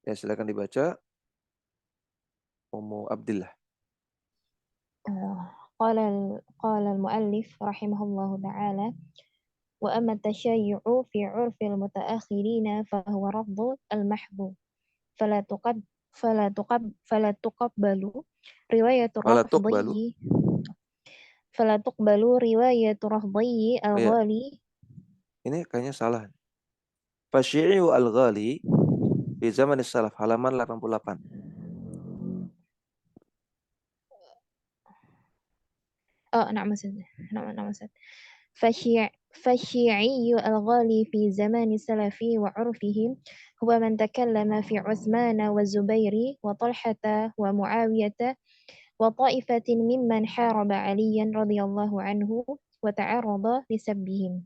Ya, silakan dibaca Ummu Abdillah. قال المؤلف رحمه الله تعالى وأما التشيع في عرف المتأخرين فهو رفض المحبوب فلا تقب فلا تقبل رواية Wala tuqbalu. الرافضي فلا تقبل رواية رفضي Oh ya, الغالي. ini kayaknya salah. Fasyi'u al-ghali di zaman salaf, halaman 88. نعم أستاذ. فالشيعي الغالي في زمان السلف وعرفهم هو من تكلم في عثمان والزبير وطلحة ومعاوية وطائفة ممن حارب عليا رضي الله عنه وتعرض لسبهم.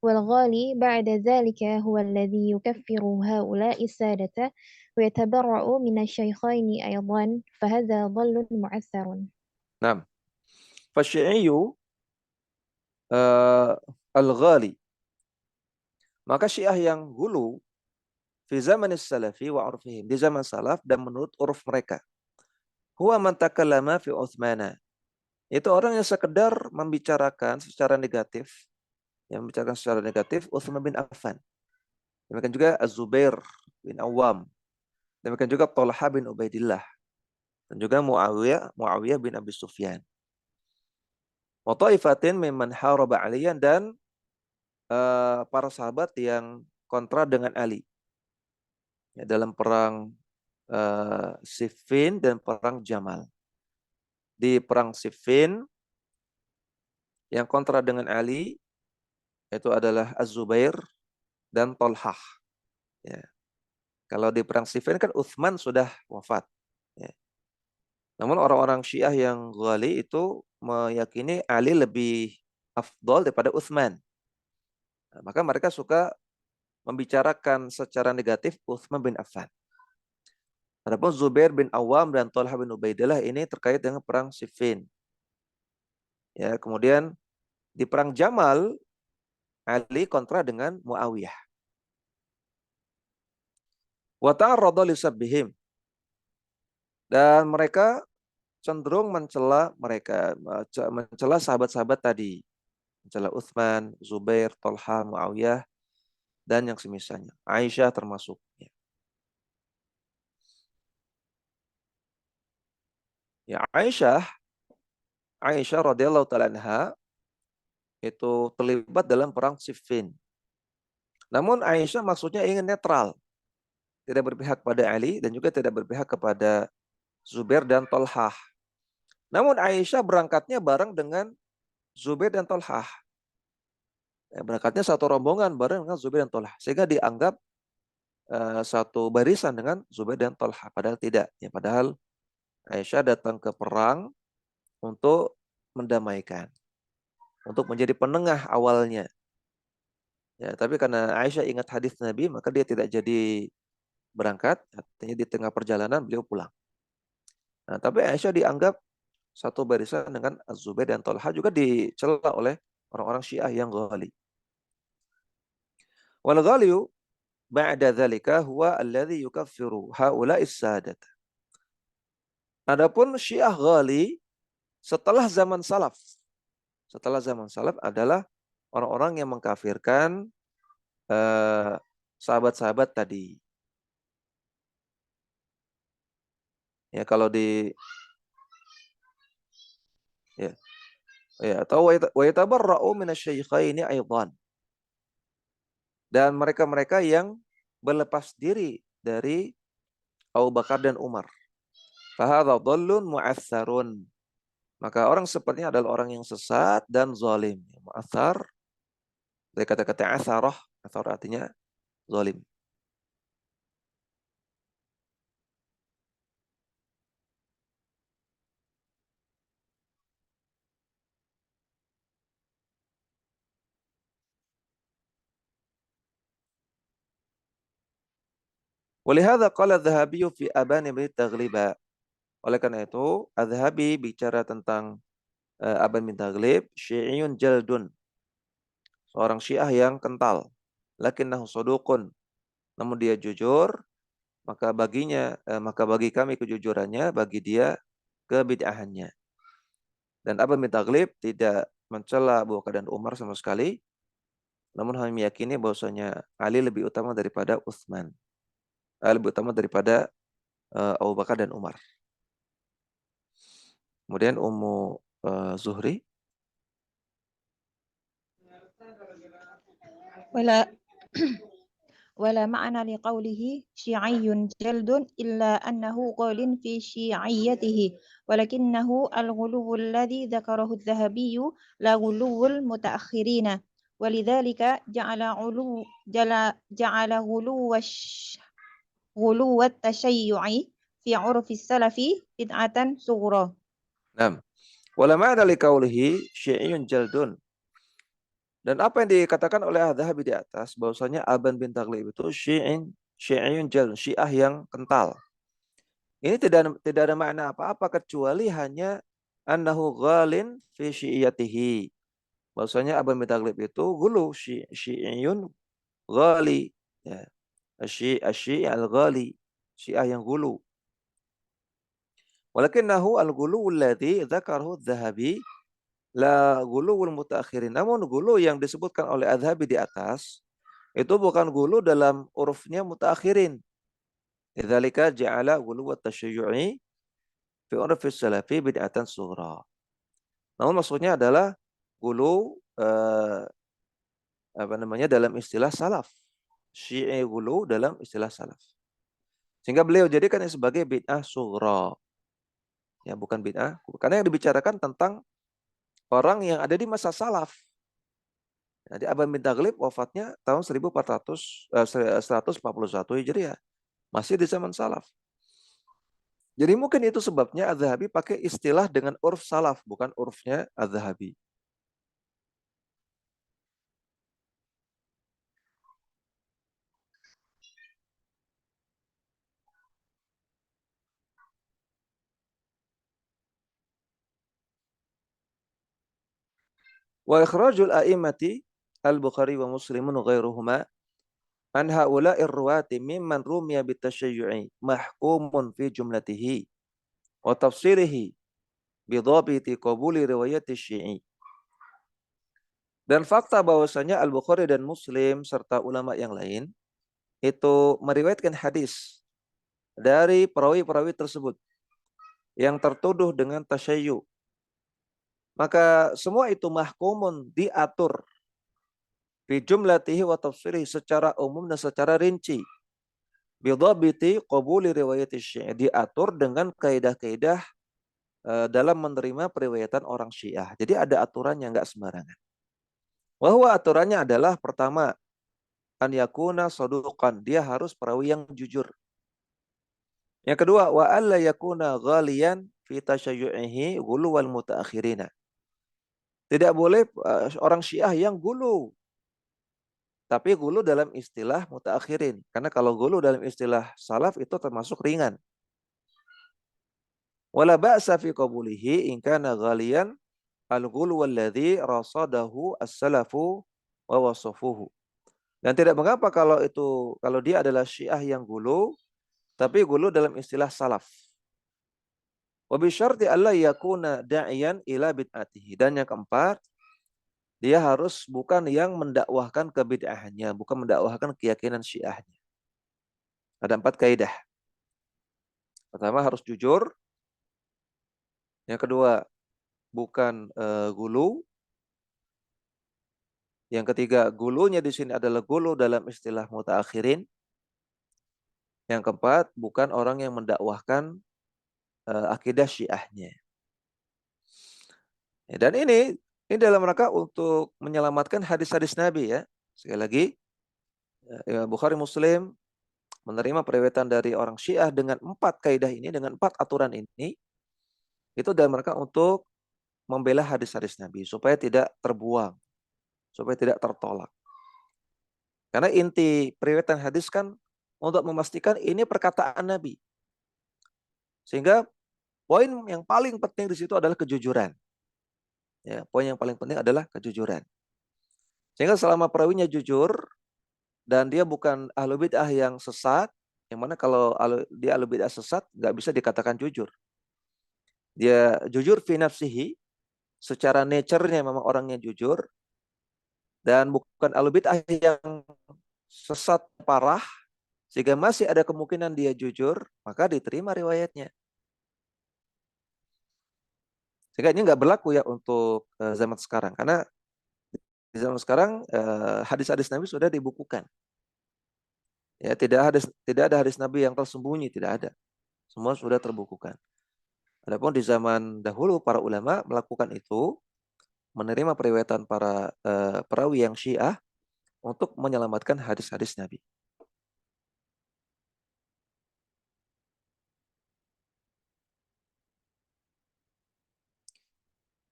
والغالي بعد ذلك هو الذي يكفر هؤلاء السادة ويتبرأ من الشيخين أيضا، فهذا ضل معثر. Nah, fasyi'iyyu al-ghali. Maka Syiah yang hulu fi zaman salafi wa urfihim, di zaman salaf dan menurut uruf mereka. Huwa man takallama fi Utsmana. Itu orang yang sekedar membicarakan secara negatif, Utsman bin Affan. Demikian juga Az-Zubair bin Awam. Demikian juga Thalha bin Ubaidillah. Dan juga Muawiyah bin Abi Sufyan. Wa ta'ifatin mimman haraba Aliyan, dan para sahabat yang kontra dengan Ali. Ya, dalam perang Siffin dan perang Jamal. Di perang Siffin yang kontra dengan Ali itu adalah Az-Zubair dan Thalhah. Ya. Kalau di perang Siffin kan Utsman sudah wafat. Ya. Namun orang-orang Syiah yang ghali itu meyakini Ali lebih afdol daripada Utsman. Nah, maka mereka suka membicarakan secara negatif Utsman bin Affan. Adapun Zubair bin Awam dan Thalhah bin Ubaidillah ini terkait dengan perang Siffin. Ya, kemudian di perang Jamal Ali kontra dengan Muawiyah. Wa ta'arrada li sabbihim. Dan mereka cenderung mencela sahabat-sahabat tadi. Mencela Utsman, Zubair, Thalhah, Muawiyah, dan yang semisalnya. Aisyah termasuk. Ya, Aisyah radhiyallahu ta'ala anha itu terlibat dalam perang Siffin. Namun Aisyah maksudnya ingin netral. Tidak berpihak pada Ali dan juga tidak berpihak kepada Zubair dan Thalhah. Namun Aisyah berangkatnya bareng dengan Zubair dan Thalhah. Ya, berangkatnya satu rombongan bareng dengan Zubair dan Thalhah. Sehingga dianggap satu barisan dengan Zubair dan Thalhah. Padahal tidak. Ya, padahal Aisyah datang ke perang untuk mendamaikan. Untuk menjadi penengah awalnya. Ya, tapi karena Aisyah ingat hadis Nabi, maka dia tidak jadi berangkat. Artinya di tengah perjalanan beliau pulang. Nah, tapi Aisyah dianggap satu barisan dengan Az-Zubair dan Thalhah, juga dicela oleh orang-orang Syiah yang ghali. Wal ghaliyu ba'da dzalika huwa alladhi yukaffiru haula'is sadat. Adapun Syiah ghali setelah zaman salaf adalah orang-orang yang mengkafirkan sahabat-sahabat tadi. Ya, kalau di atau wa yatabarra'u minasyaikhaini aidan. Dan mereka-mereka yang berlepas diri dari Abu Bakar dan Umar. Fahadha dhallun mu'atsarun. Maka orang sepertinya adalah orang yang sesat dan zalim. Mu'atsar dari kata-kata asarah, asar artinya zalim. Walihada qala Adz-Dzahabi fi Aban bin Taghliba. Oleh karena itu, Adz-Dzahabi bicara tentang Aban bin Taghlib, Syi'iyun jaldun. Seorang Syiah yang kental. Lakinnahu saduqun. Namun dia jujur, maka bagi kami kejujurannya, bagi dia kebid'ahannya. Dan Aban bin Taghlib tidak mencela Abu Bakar dan Umar sama sekali, namun hanya meyakini bahwasanya Ali lebih utama daripada Utsman. Lebih utama daripada Abu Bakar dan Umar. Kemudian Ummu Zuhri. Wala ولا معنى لقوله شيعي جلد إلا أنه قال في شيعيته ولكنه الغلو الذي ذكره الذهبي لا غلو المتأخرين ولذلك جعل غلو التشيع في عرف السلف بدعة صغرى. Nah, wala ma'na liqaulihi syi'iyun jaldun. Dan apa yang dikatakan oleh Adz-Dzahabi di atas bahwasanya Aban bin Taghlib itu syi'iyun jaldun, syiah yang kental. Ini tidak ada makna apa-apa kecuali hanya annahu ghalin fi syi'iyatihi. Bahwasanya Aban bin Taghlib itu gulu syi'iyun ghali, ya. Asyi al-ghali, syiah yang gulu. Walakinnahu al-ghulu alladhi dzakarahu Adz-Dzahabi la ghuluwul mutaakhirin. Namun gulu yang disebutkan oleh Adz-Dzahabi di atas itu bukan gulu dalam urufnya mutaakhirin. Lidzalika ja'ala ghuluwat tasyayyu'i fi urfis salafi bid'atan sughra. Namun maksudnya adalah gulu dalam istilah salaf. Syi'i gulu dalam istilah salaf. Sehingga beliau jadikan ini sebagai bid'ah sughra. Ya, bukan bid'ah. Karena yang dibicarakan tentang orang yang ada di masa salaf. Jadi Aban bin Taghlib wafatnya tahun 141 Hijriah. Masih di zaman salaf. Jadi mungkin itu sebabnya Adz-Dzahabi pakai istilah dengan urf salaf, bukan urfnya Adz-Dzahabi. Wa ikhrajul a'immati al-Bukhari wa Muslimun ghairuhuma an haula'ir ruwati mimman rumiya bitasyayu'i mahkumun fi jumlatihi wa tafsirihi bidhabiti qabuli riwayati syi'i. Dan fakta bahwasanya Al-Bukhari dan Muslim serta ulama yang lain itu meriwayatkan hadis dari perawi-perawi tersebut yang tertuduh dengan tasyayyu. Maka semua itu mahkumun, diatur fi jumlatihi wa tafsirihi secara umum dan secara rinci. Bidhabiti qabuli riwayati syi'i, diatur dengan kaidah-kaidah dalam menerima periwayatan orang Syiah. Jadi ada aturannya, enggak sembarangan. Bahwa aturannya adalah pertama, an yakuna saduqan, dia harus perawi yang jujur. Yang kedua, wa alla yakuna ghaliyan fi tashayyu'ihi ghuluwal mutaakhirina. Tidak boleh orang Syiah yang gulu. Tapi gulu dalam istilah mutaakhirin. Karena kalau gulu dalam istilah salaf itu termasuk ringan. Wala ba'sa fi qabulihi in kana ghaliyan al-ghulu alladhi rasadahu as-salafu wa wasafuhu. Dan tidak mengapa kalau dia adalah Syiah yang gulu, tapi gulu dalam istilah salaf. Wa bi syarti alla yakuna da'iyan ila bid'atihi. Dan yang keempat, dia harus bukan yang mendakwahkan kebid'ahannya, bukan mendakwahkan keyakinan Syiahnya. Ada 4 kaidah. Pertama, harus jujur. Yang kedua, bukan gulu. Yang ketiga, gulunya di sini adalah gulu dalam istilah mutaakhirin. Yang keempat, bukan orang yang mendakwahkan akidah Syiahnya. Dan ini dalam rangka untuk menyelamatkan hadis-hadis Nabi, ya. Sekali lagi, Imam Bukhari Muslim menerima periwayatan dari orang Syiah dengan 4 kaidah ini, dengan 4 aturan ini, itu dalam rangka untuk membela hadis-hadis Nabi supaya tidak terbuang, supaya tidak tertolak. Karena inti periwayatan hadis kan untuk memastikan ini perkataan Nabi. Sehingga poin yang paling penting di situ adalah kejujuran. Ya, poin yang paling penting adalah kejujuran. Sehingga selama perawinya jujur dan dia bukan ahlu bid'ah yang sesat, yang mana kalau dia ahlu bid'ah sesat nggak bisa dikatakan jujur. Dia jujur fi nafsihi, secara nature-nya memang orangnya jujur, dan bukan ahlu bid'ah yang sesat parah, sehingga masih ada kemungkinan dia jujur, maka diterima riwayatnya. Sehingga ini nggak berlaku ya untuk zaman sekarang. Karena di zaman sekarang hadis-hadis Nabi sudah dibukukan. Ya, tidak ada hadis Nabi yang tersembunyi, tidak ada. Semua sudah terbukukan. Adapun di zaman dahulu para ulama melakukan itu, menerima periwayatan para perawi yang Syiah untuk menyelamatkan hadis-hadis Nabi.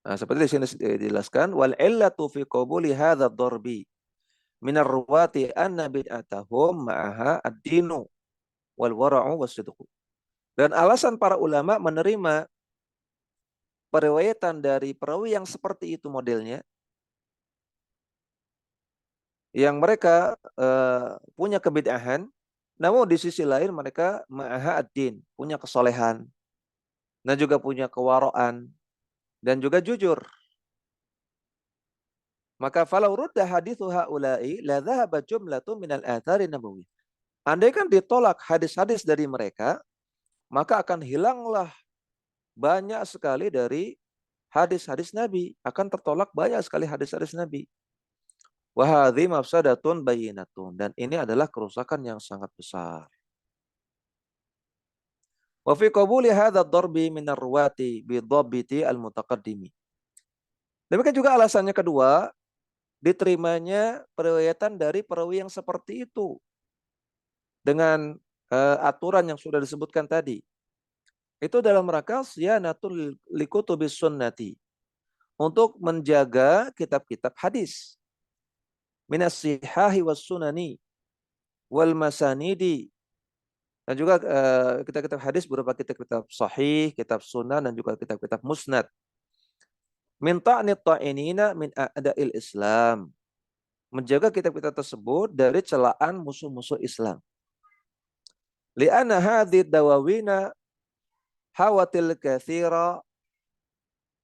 Nah, seperti di sini dijelaskan, wal illatu fi qabuli hadza ad-darbi min ar-ruwati anna bid'atahum ma'aha ad-dinu wal wara'u was-sidqu. Dan alasan para ulama menerima periwayatan dari perawi yang seperti itu modelnya, yang mereka punya kebid'ahan, namun di sisi lain mereka ma'aha ad-din, punya kesolehan, dan juga punya kewaraan, dan juga jujur. Maka falau rudda hadithu haula'i la dhahaba jumlatun minal athari nabawi. Andai kan ditolak hadis-hadis dari mereka, maka akan hilanglah banyak sekali dari hadis-hadis Nabi. Akan tertolak banyak sekali hadis-hadis Nabi. Wa hadhi mafsadatun bayyinatun. Dan ini adalah kerusakan yang sangat besar. Wa fi qabuli hadha ad-darbi min ar-ruwati bi dhabbiti al-mutaqaddimi. Demikian juga alasannya kedua, diterimanya periwayatan dari perawi yang seperti itu dengan aturan yang sudah disebutkan tadi. Itu dalam rangka siyanatul likutubis sunnati, untuk menjaga kitab-kitab hadis, minas sihahi was sunani wal masanidi, dan juga kitab-kitab hadis berupa kitab-kitab sahih, kitab sunan, dan juga kitab-kitab musnad. Min ta'nit ta'inina min a'da'il Islam, menjaga kitab-kitab tersebut dari celaan musuh-musuh Islam. Li'anna hadhi dawawina hawatil kathira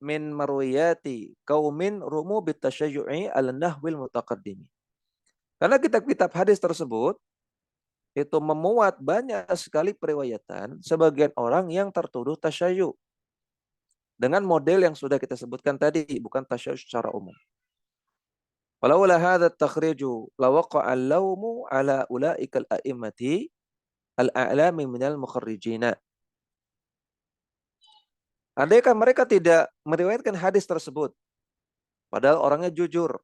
min marwiyati kaumin rumu bitasyayu'i al-nahwil mutaqaddimi. Karena kitab-kitab hadis tersebut itu memuat banyak sekali periwayatan sebagian orang yang tertuduh tasyayu dengan model yang sudah kita sebutkan tadi, bukan tasyayu secara umum. Walaula hadha at-takhriju lawaqa'a al-lawmu ala ulaika al-a'immati al-a'lami minal mukharrijina. Andaikan mereka tidak meriwayatkan hadis tersebut, padahal orangnya jujur,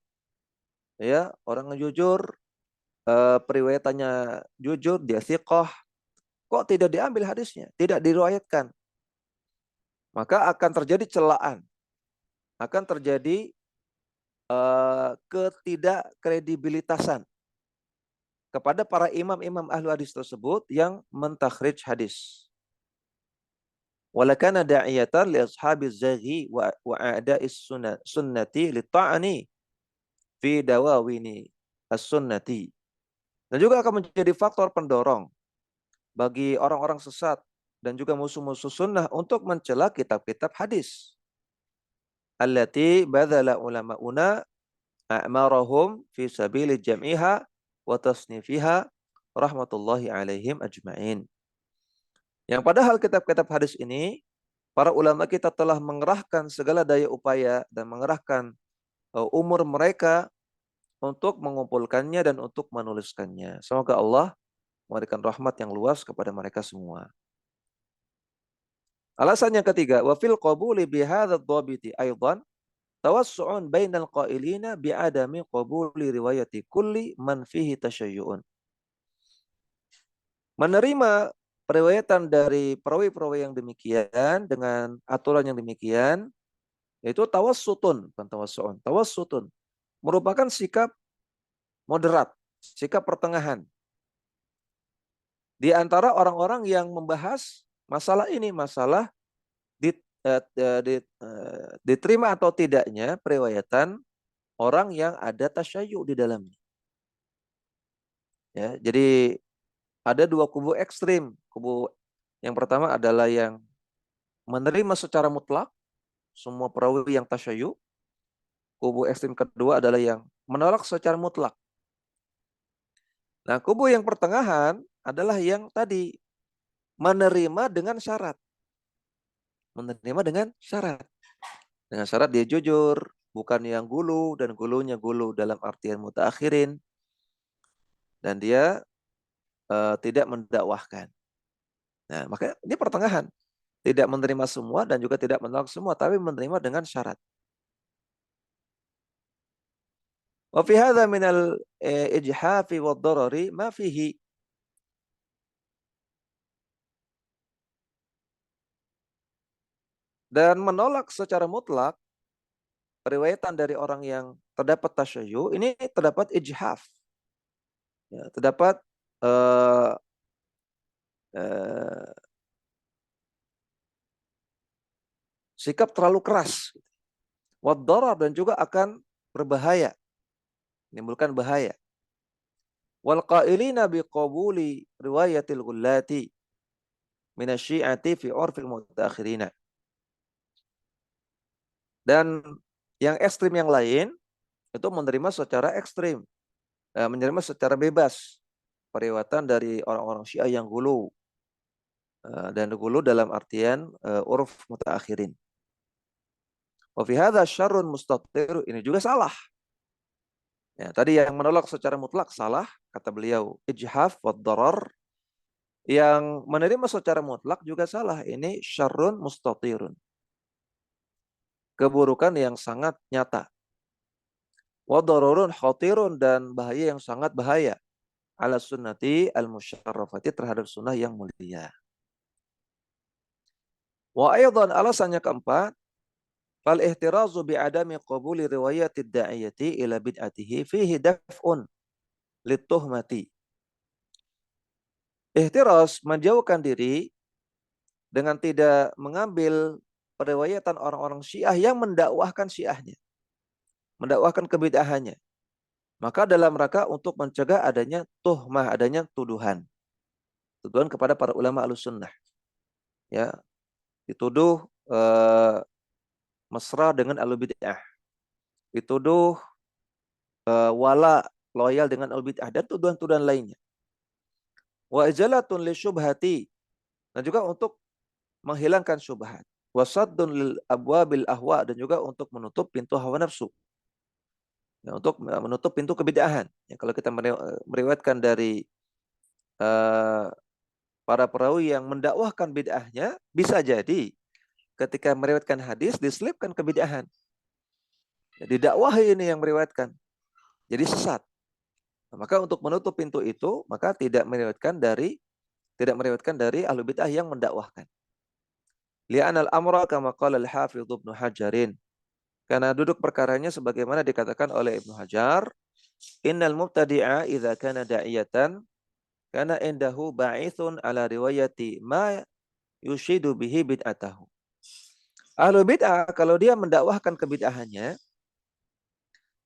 ya, orangnya jujur, periwayatannya jujur, dia thiqah, kok tidak diambil hadisnya, tidak diriwayatkan, maka akan terjadi celaan, akan terjadi ketidakkredibilitasan kepada para imam-imam ahlu hadis tersebut yang mentakhrij hadis. Walakana da'iyatan li ashabiz zaghi wa a'da'is sunnati li ta'ani fi dawawini as-sunnati. Dan juga akan menjadi faktor pendorong bagi orang-orang sesat dan juga musuh-musuh sunnah untuk mencela kitab-kitab hadis. Allati badala ulama'una a'marahum fi sabili jam'iha wa tasnifiha rahmatullahi alaihim ajma'in. Yang padahal kitab-kitab hadis ini, para ulama kita telah mengerahkan segala daya upaya dan mengerahkan umur mereka untuk mengumpulkannya dan untuk menuliskannya. Semoga Allah memberikan rahmat yang luas kepada mereka semua. Alasan yang ketiga, wa fil qabuli bi hadzal dhabiti aidan tawassu'un bainal qailina bi adami qabuli riwayati kulli man fihi tashayyu'un. Menerima periwayatan dari perawi-perawi yang demikian dengan aturan yang demikian, yaitu tawassutun, bukan tawassu'un, tawassutun, merupakan sikap moderat, sikap pertengahan di antara orang-orang yang membahas masalah ini, masalah diterima atau tidaknya periwayatan orang yang ada tasyayyu di dalamnya. Ya, jadi ada dua kubu ekstrim. Kubu yang pertama adalah yang menerima secara mutlak semua perawi yang tasyayyu. Kubu ekstrim kedua adalah yang menolak secara mutlak. Nah, kubu yang pertengahan adalah yang tadi menerima dengan syarat. Menerima dengan syarat. Dengan syarat dia jujur, bukan yang gulu, dan gulunya gulu dalam artian mutaakhirin. Dan dia tidak mendakwahkan. Nah, maka ini pertengahan. Tidak menerima semua dan juga tidak menolak semua, tapi menerima dengan syarat. Wa fi hadza min al-ijhafi wad-darari ma fihi. Dan menolak secara mutlak periwayatan dari orang yang terdapat tasyayyu, ini terdapat ijhaf. Ya, terdapat uh, uh, sikap terlalu keras. Wad-darar, dan juga akan berbahaya, menimbulkan bahaya. Wal qailina biqabuli riwayatil ghullati minasyi'ati fi urfil mutaakhirina. Dan yang ekstrim yang lain itu menerima secara ekstrim, menerima secara bebas periwayatan dari orang-orang Syiah yang gulu, dan gulu dalam artian uruf mutaakhirin. Wa fi hadza syarrun mustatir, ini juga salah. Ya, tadi yang menolak secara mutlak salah, kata beliau, ijhaf wad darar. Yang menerima secara mutlak juga salah, ini syarrun mustatirun, keburukan yang sangat nyata. Wa dararun khatirun, dan bahaya yang sangat bahaya. Ala sunnati al-musyarrafati, terhadap sunnah yang mulia. Wa aydan, alasannya keempat, fal ihtirazu bi adami qabuli riwayatid da'iyati ila bid'atihi fihi daf'un lituhmati. Ihtiraz, menjauhkan diri dengan tidak mengambil periwayatan orang-orang Syiah yang mendakwahkan Syiahnya, mendakwahkan kebid'ahannya. Maka dalam rangka untuk mencegah adanya tuhmah, adanya tuduhan kepada para ulama Ahlussunnah. Ya, dituduh mesra dengan Ahlul-Bid'ah, dituduh wala, loyal dengan Ahlul-Bid'ah, dan tuduhan-tuduhan lainnya. Wa izalatun li syubhati, dan juga untuk menghilangkan syubhat. Wa saddun lil abwabil ahwa, dan juga untuk menutup pintu hawa nafsu. Ya, untuk menutup pintu kebid'ahan. Ya, kalau kita meriwayatkan dari para perawi yang mendakwahkan bid'ahnya, bisa jadi ketika meriwayatkan hadis diselipkan kebid'ahan. Jadi dakwahi ini yang meriwayatkan, jadi sesat. Nah, maka untuk menutup pintu itu, maka tidak meriwayatkan dari ahlu bid'ah yang mendakwahkan. Li'anal amra kama qala al-Hafidz Ibnu Hajarin. Karena duduk perkaranya sebagaimana dikatakan oleh Ibnu Hajar, innal mubtadi'a idza kana da'iyatan kana indahu ba'ithun ala riwayati ma yushidu bihi bid'atahu. Ahlu bid'ah kalau dia mendakwahkan kebid'ahannya,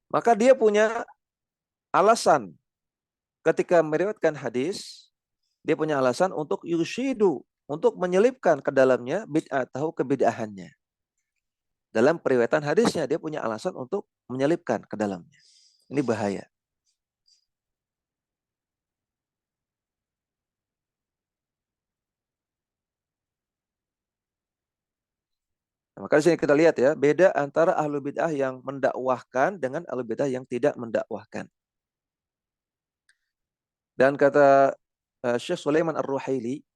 maka dia punya alasan ketika meriwayatkan hadis, dia punya alasan untuk yushidu, untuk menyelipkan ke dalamnya bid'atahu, kebid'ahannya. Dalam periwayatan hadisnya dia punya alasan untuk menyelipkan ke dalamnya. Ini bahaya. Nah, maka di sini kita lihat ya, beda antara ahlu bid'ah yang mendakwahkan dengan ahlu bid'ah yang tidak mendakwahkan. Dan kata Syekh Sulaiman Ar-Ruhaili,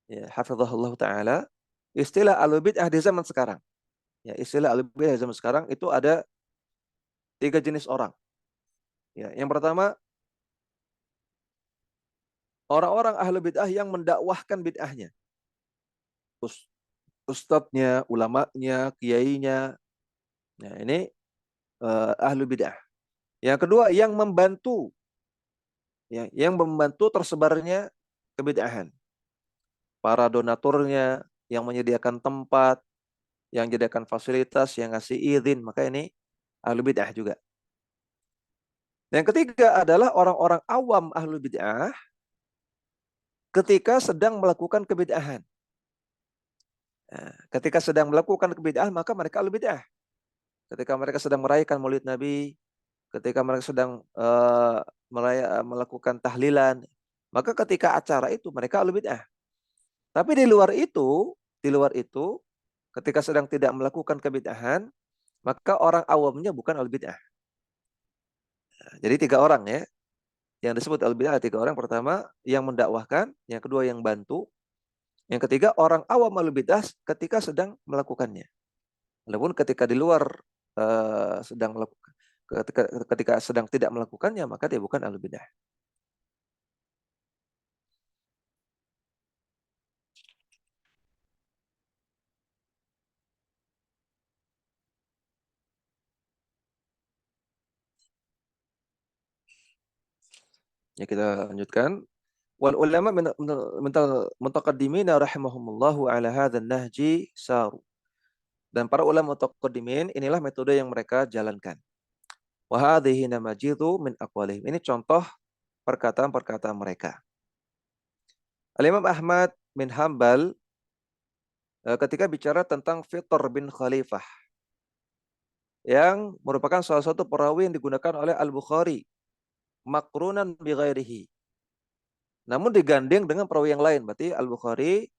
ya, hafizahullah ta'ala, istilah ahlu bid'ah di zaman sekarang. Ya, istilah ahlu bid'ah di zaman sekarang itu ada 3 jenis orang. Ya, yang pertama, orang-orang ahlu bid'ah yang mendakwahkan bid'ahnya. Ustadznya, ulamanya, kiainya. Nah, ini ahlu bid'ah. Yang kedua, yang membantu tersebarnya kebid'ahan. Para donaturnya yang menyediakan tempat, yang menyediakan fasilitas, yang ngasih izin, maka ini ahlu bid'ah juga. Yang ketiga adalah orang-orang awam ahlu bid'ah ketika sedang melakukan kebid'ahan. Nah, ketika sedang melakukan kebid'ahan, maka mereka ahlu bid'ah. Ketika mereka sedang merayakan Maulid Nabi, ketika mereka sedang melakukan tahlilan, maka ketika acara itu mereka ahlu bid'ah. Tapi di luar itu, ketika sedang tidak melakukan kebid'ahan, maka orang awamnya bukan ahlu bid'ah. Nah, jadi 3 orang ya. Yang disebut al-bid'ah 3 orang. Pertama, yang mendakwahkan. Yang kedua, yang bantu. Yang ketiga, orang awam al-bid'ah ketika sedang melakukannya. Walaupun ketika di luar sedang melakukan, ketika sedang tidak melakukannya, maka dia bukan al-bid'ah. Ya, kita lanjutkan. Wal ulama min mutaqaddimina rahimahumullahu ala hadzal nahji saru. Dan para ulama mutaqaddimin inilah metode yang mereka jalankan. Wa hadhihi namajidu min aqwalihim. Ini contoh perkataan-perkataan mereka. Al-Imam Ahmad bin Hambal ketika bicara tentang Fitr bin Khalifah yang merupakan salah satu perawi yang digunakan oleh Al-Bukhari makrunan bi ghairihi. Namun digandeng dengan perawi yang lain. Berarti Al-Bukhari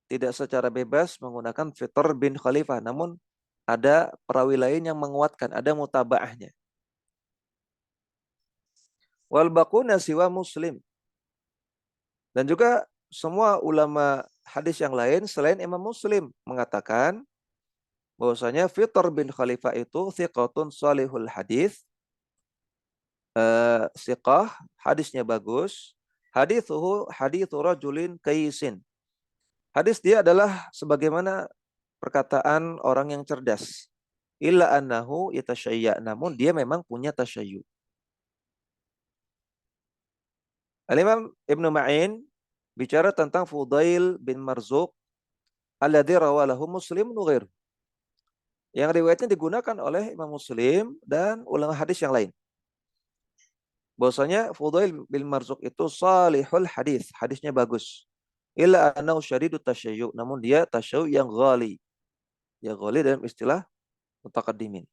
tidak secara bebas menggunakan Fitr bin Khalifah, namun ada perawi lain yang menguatkan, ada mutaba'ahnya. Wal baquna siwa Muslim. Dan juga semua ulama hadis yang lain selain Imam Muslim mengatakan bahwasanya Fitr bin Khalifah itu thiqatun salihul hadis, thiqah, hadisnya bagus. Hadithuhu hadithu rajulin kaisin. Hadis dia adalah sebagaimana perkataan orang yang cerdas. Illa annahu yatashayya, namun dia memang punya tasyayyu. Al-Imam Ibnu Ma'in bicara tentang Fudail bin Marzuq alladzi rawalahu Muslim ghair. Yang riwayatnya digunakan oleh Imam Muslim dan ulama hadis yang lain. Bahwasanya Fudail bin Marzuq itu salihul hadis, hadisnya bagus. Illa annahu syadidut tasyayyu, namun dia tasyayyu yang ghali. Ya ghali dalam istilah mutaqaddimin.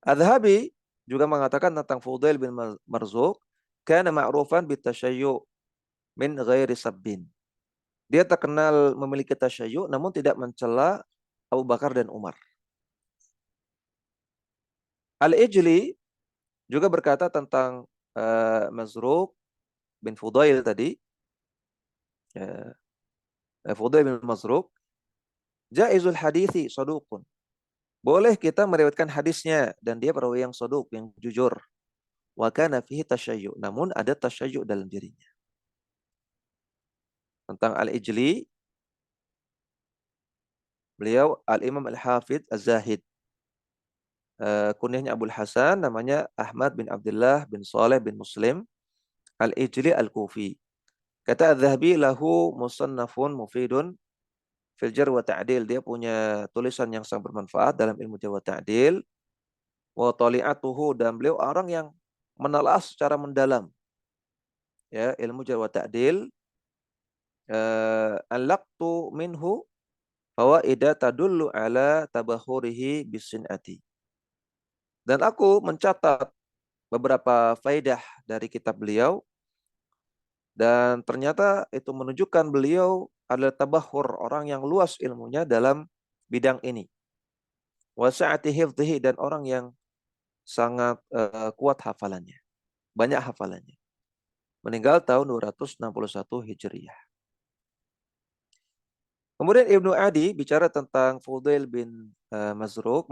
Adz-Dzahabi juga mengatakan tentang Fudail bin Marzuq, kana ma'rufan bitasyayyu min ghairi sabbin. Dia terkenal memiliki tasyayyu namun tidak mencela Abu Bakar dan Umar. Al-Ijli juga berkata tentang Mazruq bin Fudail tadi. Fudail bin Mazruq, jaizul hadithi saduqun. Boleh kita meriwayatkan hadisnya dan dia perawi yang saduq, yang jujur. Wa kana fihi tasyayyu, namun ada tasyayyu dalam dirinya. Tentang Al-Ijli, beliau Al-Imam Al-Hafidh Az-Zahid. Kunyahnya Abul Hasan, namanya Ahmad bin Abdullah bin Saleh bin Muslim Al-Ijli Al-Kufi. Kata Az-Zahabi, lahu musannafun mufidun fil jar wa ta'dil. Dia punya tulisan yang sangat bermanfaat dalam ilmu jar wa ta'dil. Wa tali'atuhu, dan beliau orang yang menelaah secara mendalam ya ilmu jar wa ta'dil. Alaqtu minhu fawaida tadullu ala tabahurihi bisinati. Dan aku mencatat beberapa faidah dari kitab beliau dan ternyata itu menunjukkan beliau adalah tabahur, orang yang luas ilmunya dalam bidang ini. Wa sa'ati hifdhihi, dan orang yang sangat kuat hafalannya. Banyak hafalannya. Meninggal tahun 261 Hijriah. Kemudian Ibnu Adi bicara tentang Fudail bin Marzuq.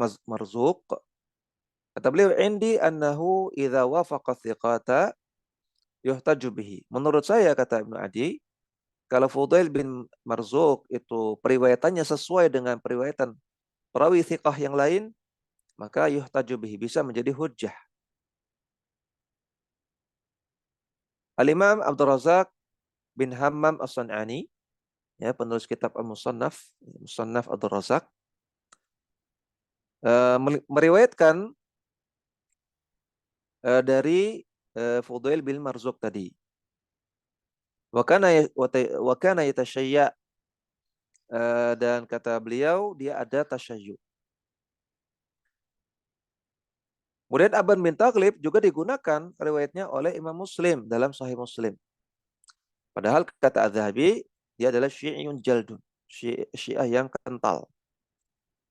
Kata beliau, indi annahu idza wafaqa thiqata yuhtaju bihi. Menurut saya, kata Ibnu Adi, kalau Fudail bin Marzuq itu periwayatannya sesuai dengan periwayatan perawi thiqah yang lain, maka yuhtaju bihi, bisa menjadi hujjah. Al-Imam Abdul Razak bin Hammam As-San'ani, ya, penulis kitab Al-Musannaf, Musannaf Abdul Razak, meriwayatkan dari Fudail bin Marzuq tadi. Wa kana yatashayya, dan kata beliau dia ada tasyayyu. Kemudian Aban bin Taghlib juga digunakan riwayatnya oleh Imam Muslim dalam Sahih Muslim. Padahal kata Az-Zahabi dia adalah syi'iyun jaldun, syiah yang kental.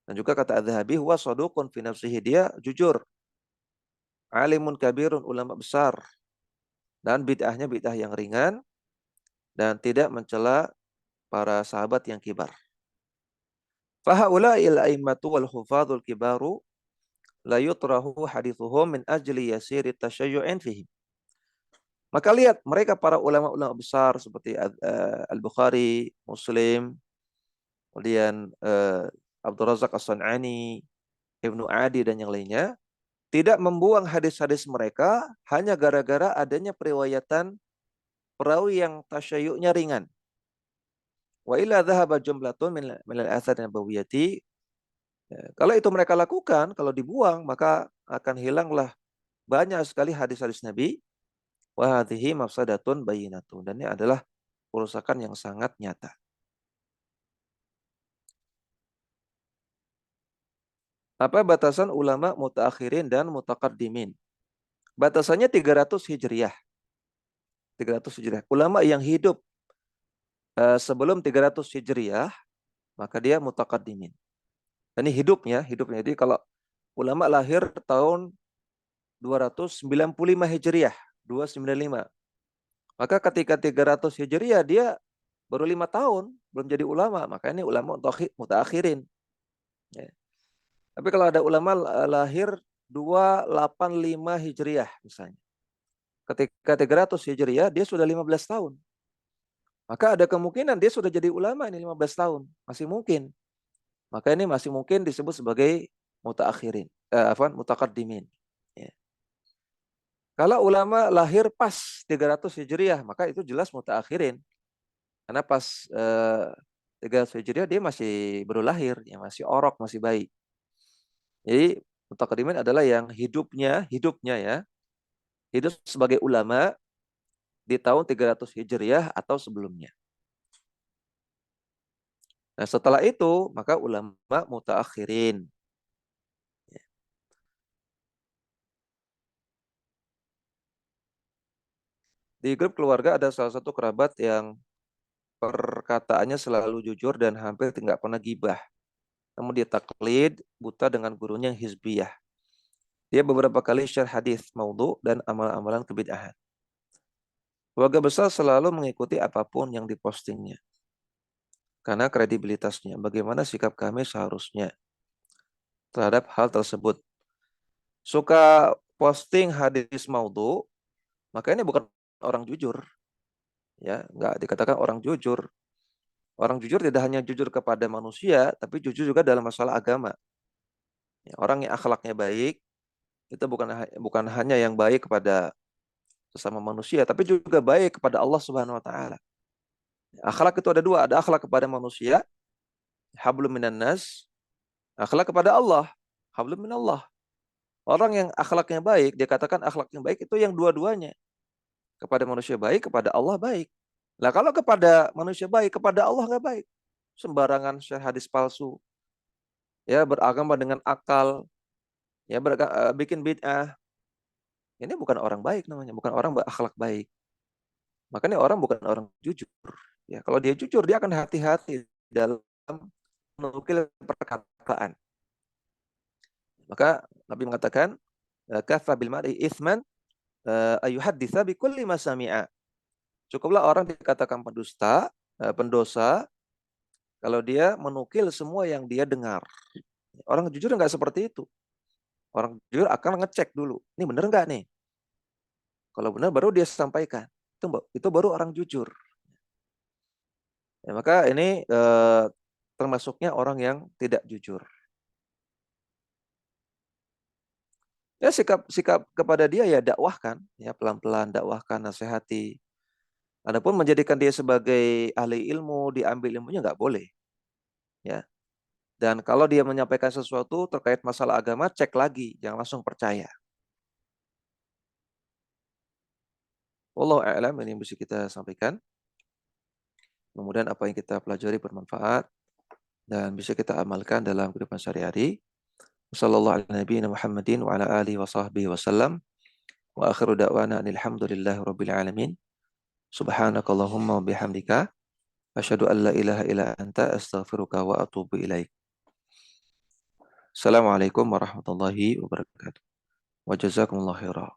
Dan juga kata Az-Zahabi huwa saduqun fi nafsihi, dia jujur. Alimun kabirun, ulama besar. Dan bid'ahnya bid'ah yang ringan dan tidak mencela para sahabat yang kibar. Fahaula'il a'immatu wal hufadhul kibaru la yutrahu hadithuhum min ajli yasiri tashayyu'in fihim. Maka lihat mereka para ulama-ulama besar seperti Al-Bukhari, Muslim, kemudian Abdul Razak As-San'ani, Ibnu Adi dan yang lainnya, tidak membuang hadis-hadis mereka hanya gara-gara adanya periwayatan perawi yang tasyayu'nya ringan. Wa illa dhahaba jumlatun min al-athar nabawiyyati. Kalau itu mereka lakukan, kalau dibuang, maka akan hilanglah banyak sekali hadis-hadis Nabi. Wa hadhihi mafsadatun bayyinatun. Dan ini adalah kerusakan yang sangat nyata. Apa batasan ulama mutaakhirin dan mutaqaddimin? Batasannya 300 Hijriah. 300 Hijriah. Ulama yang hidup sebelum 300 Hijriah, maka dia mutaqaddimin. Ini hidupnya. Jadi kalau ulama lahir tahun 295 Hijriah, 295. Maka ketika 300 Hijriah dia baru 5 tahun, belum jadi ulama. Maka ini ulama mutaakhirin. Ya. Tapi kalau ada ulama lahir 285 Hijriah misalnya. Ketika 300 Hijriah dia sudah 15 tahun. Maka ada kemungkinan dia sudah jadi ulama ini 15 tahun. Masih mungkin. Maka ini masih mungkin disebut sebagai mutaakhirin. Mutaqaddimin. Ya. Kalau ulama lahir pas 300 Hijriah, maka itu jelas mutaakhirin. Karena pas 300 Hijriah dia masih baru lahir, ya masih orok, masih bayi. Jadi mutaqaddimin adalah yang hidupnya ya, hidup sebagai ulama di tahun 300 Hijriah atau sebelumnya. Nah, setelah itu maka ulama mutaakhirin. Di grup keluarga ada salah satu kerabat yang perkataannya selalu jujur dan hampir tidak pernah gibah. Namun dia taklid, buta dengan gurunya yang hizbiyah. Dia beberapa kali share hadis maudhu dan amalan-amalan kebid'ahan. Keluarga besar selalu mengikuti apapun yang dipostingnya. Karena kredibilitasnya. Bagaimana sikap kami seharusnya terhadap hal tersebut? Suka posting hadis maudhu, maka ini bukan orang jujur. Ya, enggak dikatakan orang jujur. Orang jujur tidak hanya jujur kepada manusia, tapi jujur juga dalam masalah agama. Ya, orang yang akhlaknya baik, itu bukan hanya yang baik kepada sesama manusia, tapi juga baik kepada Allah Subhanahu wa taala. Akhlak itu ada dua, ada akhlak kepada manusia, hablum minan nas, akhlak kepada Allah, hablum minallah. Orang yang akhlaknya baik, dia katakan akhlak yang baik itu yang dua-duanya. Kepada manusia baik, kepada Allah baik. Nah, kalau kepada manusia baik, kepada Allah nggak baik. Sembarangan share hadis palsu. Ya, beragama dengan akal. Ya, bikin bid'ah. Ini bukan orang baik namanya, bukan orang berakhlak baik. Makanya orang bukan orang jujur. Ya, kalau dia jujur, dia akan hati-hati dalam menukil perkataan. Maka Nabi mengatakan, kafa bil mar'i itsman ayuhadditsa bi kulli ma sami'a. Cukuplah orang dikatakan pendusta, pendosa kalau dia menukil semua yang dia dengar. Orang jujur enggak seperti itu. Orang jujur akan ngecek dulu. Ini benar enggak nih? Kalau benar baru dia sampaikan. Itu baru orang jujur. Ya, maka ini termasuknya orang yang tidak jujur. Ya sikap kepada dia ya dakwahkan, ya pelan-pelan dakwahkan, nasihati. Adapun menjadikan dia sebagai ahli ilmu, diambil ilmunya nggak boleh. Ya. Dan kalau dia menyampaikan sesuatu terkait masalah agama, cek lagi, jangan langsung percaya. Wallahu a'lam, ini yang bisa kita sampaikan. Kemudian apa yang kita pelajari bermanfaat dan bisa kita amalkan dalam kehidupan sehari-hari. Wassallallahu ala nabiyina Muhammadin wa ala alihi wa sahbihi wasallam. Wa akhiru da'wana alhamdulillahi rabbil alamin. Subhanakallahumma wa bihamdika asyhadu an la ilaha illa anta astaghfiruka wa atubu ilaik. Assalamualaikum warahmatullahi wabarakatuh. Wa jazakumullahu khairan.